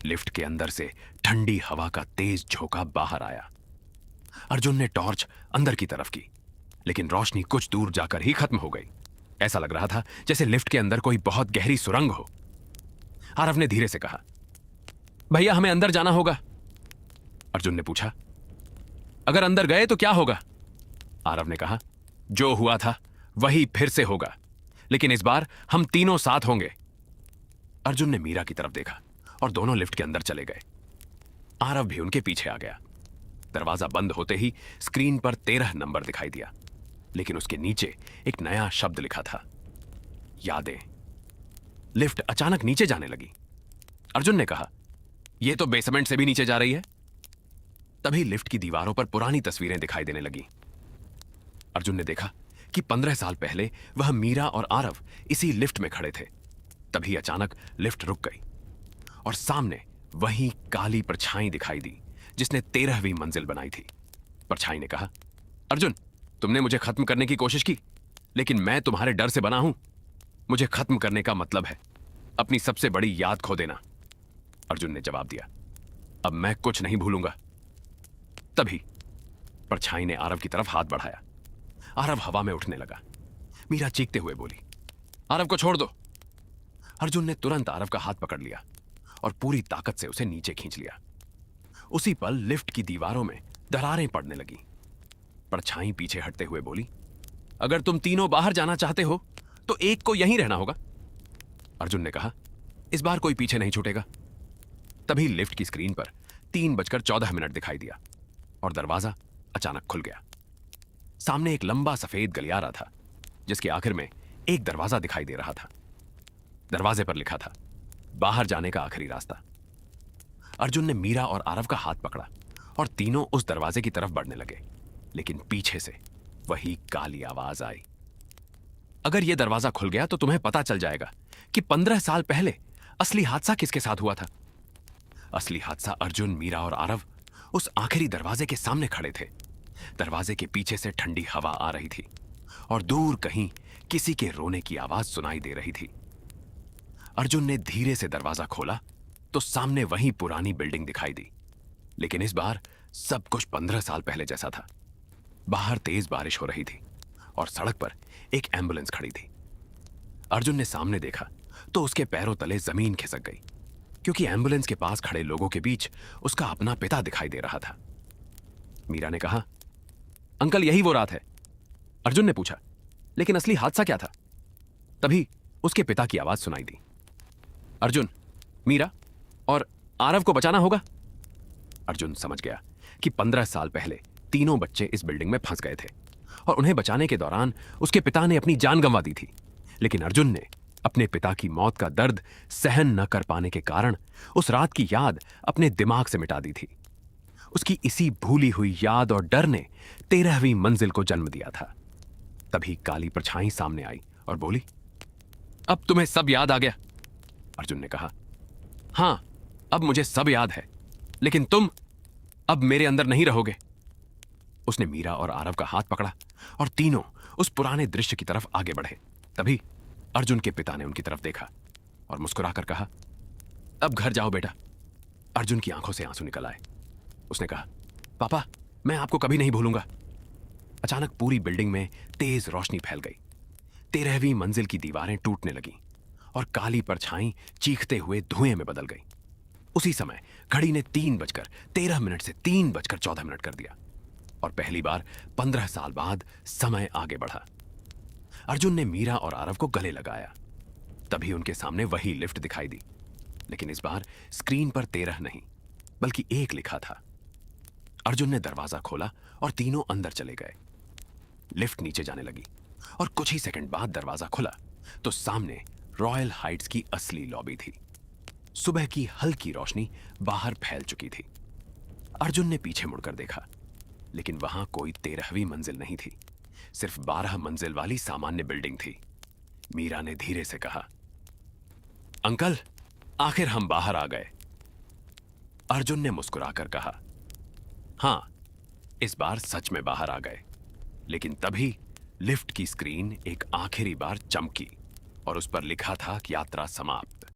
लिफ्ट के अंदर से ठंडी हवा का तेज झोंका बाहर आया। अर्जुन ने टॉर्च अंदर की तरफ की, लेकिन रोशनी कुछ दूर जाकर ही खत्म हो गई। ऐसा लग रहा था जैसे लिफ्ट के अंदर कोई बहुत गहरी सुरंग हो। आरव ने धीरे से कहा, भैया हमें अंदर जाना होगा। अर्जुन ने पूछा, अगर अंदर गए तो क्या होगा? आरव ने कहा, जो हुआ था वही फिर से होगा, लेकिन इस बार हम तीनों साथ होंगे। अर्जुन ने मीरा की तरफ देखा और दोनों लिफ्ट के अंदर चले गए। आरव भी उनके पीछे आ गया। दरवाजा बंद होते ही स्क्रीन पर 13 नंबर दिखाई दिया, लेकिन उसके नीचे एक नया शब्द लिखा था, यादें। लिफ्ट अचानक नीचे जाने लगी। अर्जुन ने कहा, यह तो बेसमेंट से भी नीचे जा रही है। तभी लिफ्ट की दीवारों पर पुरानी तस्वीरें दिखाई देने लगी। अर्जुन ने देखा कि 15 साल पहले वह मीरा और आरव इसी लिफ्ट में खड़े थे। तभी अचानक लिफ्ट रुक गई और सामने वही काली परछाई दिखाई दी जिसने 13वीं मंजिल बनाई थी। परछाई ने कहा, अर्जुन, तुमने मुझे खत्म करने की कोशिश की, लेकिन मैं तुम्हारे डर से बना हूं। मुझे खत्म करने का मतलब है अपनी सबसे बड़ी याद खो देना। अर्जुन ने जवाब दिया, अब मैं कुछ नहीं भूलूंगा। तभी परछाई ने आरव की तरफ हाथ बढ़ाया। आरव हवा में उठने लगा। मीरा चीखते हुए बोली, आरव को छोड़ दो। अर्जुन ने तुरंत आरव का हाथ पकड़ लिया और पूरी ताकत से उसे नीचे खींच लिया। उसी पल लिफ्ट की दीवारों में दरारें पड़ने लगी। परछाई पीछे हटते हुए बोली, अगर तुम तीनों बाहर जाना चाहते हो तो एक को यहीं रहना होगा। अर्जुन ने कहा, इस बार कोई पीछे नहीं छूटेगा। तभी लिफ्ट की स्क्रीन पर 3:14 दिखाई दिया और दरवाजा अचानक खुल गया। सामने एक लंबा सफेद गलियारा था जिसके आखिर में एक दरवाजा दिखाई दे रहा था। दरवाजे पर लिखा था, बाहर जाने का आखिरी रास्ता। अर्जुन ने मीरा और आरव का हाथ पकड़ा और तीनों उस दरवाजे की तरफ बढ़ने लगे, लेकिन पीछे से वही काली आवाज आई, अगर यह दरवाजा खुल गया तो तुम्हें पता चल जाएगा कि 15 साल पहले असली हादसा किसके साथ हुआ था। असली हादसा अर्जुन, मीरा और आरव उस आखिरी दरवाजे के सामने खड़े थे। दरवाजे के पीछे से ठंडी हवा आ रही थी और दूर कहीं किसी के रोने की आवाज सुनाई दे रही थी। अर्जुन ने धीरे से दरवाजा खोला तो सामने वही पुरानी बिल्डिंग दिखाई दी, लेकिन इस बार सब कुछ 15 साल पहले जैसा था। बाहर तेज बारिश हो रही थी और सड़क पर एक एम्बुलेंस खड़ी थी। अर्जुन ने सामने देखा तो उसके पैरों तले जमीन खिसक गई, क्योंकि एम्बुलेंस के पास खड़े लोगों के बीच उसका अपना पिता दिखाई दे रहा था। मीरा ने कहा, अंकल यही वो रात है? अर्जुन ने पूछा, लेकिन असली हादसा क्या था? तभी उसके पिता की आवाज सुनाई दी, अर्जुन, मीरा और आरव को बचाना होगा। अर्जुन समझ गया कि 15 साल पहले तीनों बच्चे इस बिल्डिंग में फंस गए थे और उन्हें बचाने के दौरान उसके पिता ने अपनी जान गंवा दी थी। लेकिन अर्जुन ने अपने पिता की मौत का दर्द सहन न कर पाने के कारण उस रात की याद अपने दिमाग से मिटा दी थी। उसकी इसी भूली हुई याद और डर ने 13वीं मंजिल को जन्म दिया था। तभी काली परछाई सामने आई और बोली, अब तुम्हें सब याद आ गया। अर्जुन ने कहा, हां, अब मुझे सब याद है, लेकिन तुम अब मेरे अंदर नहीं रहोगे। उसने मीरा और आरव का हाथ पकड़ा और तीनों उस पुराने दृश्य की तरफ आगे बढ़े। तभी अर्जुन के पिता ने उनकी तरफ देखा और मुस्कुराकर कहा, अब घर जाओ बेटा। अर्जुन की आंखों से आंसू निकल आए। उसने कहा, पापा, मैं आपको कभी नहीं भूलूंगा। अचानक पूरी बिल्डिंग में तेज रोशनी फैल गई। 13वीं मंजिल की दीवारें टूटने लगीं और काली परछाई चीखते हुए धुएं में बदल गई। उसी समय घड़ी ने 3:13 से 3:14 कर दिया और पहली बार 15 साल बाद समय आगे बढ़ा। अर्जुन ने मीरा और आरव को गले लगाया। तभी उनके सामने वही लिफ्ट दिखाई दी, लेकिन इस बार स्क्रीन पर 13 नहीं बल्कि 1 लिखा था। अर्जुन ने दरवाजा खोला और तीनों अंदर चले गए। लिफ्ट नीचे जाने लगी और कुछ ही सेकंड बाद दरवाजा खुला तो सामने रॉयल हाइट्स की असली लॉबी थी। सुबह की हल्की रोशनी बाहर फैल चुकी थी। अर्जुन ने पीछे मुड़कर देखा, लेकिन वहां कोई 13वीं मंजिल नहीं थी, सिर्फ 12 मंजिल वाली सामान्य बिल्डिंग थी। मीरा ने धीरे से कहा, अंकल, आखिर हम बाहर आ गए। अर्जुन ने मुस्कुराकर कहा, हां, इस बार सच में बाहर आ गए। लेकिन तभी लिफ्ट की स्क्रीन एक आखिरी बार चमकी और उस पर लिखा था कि यात्रा समाप्त।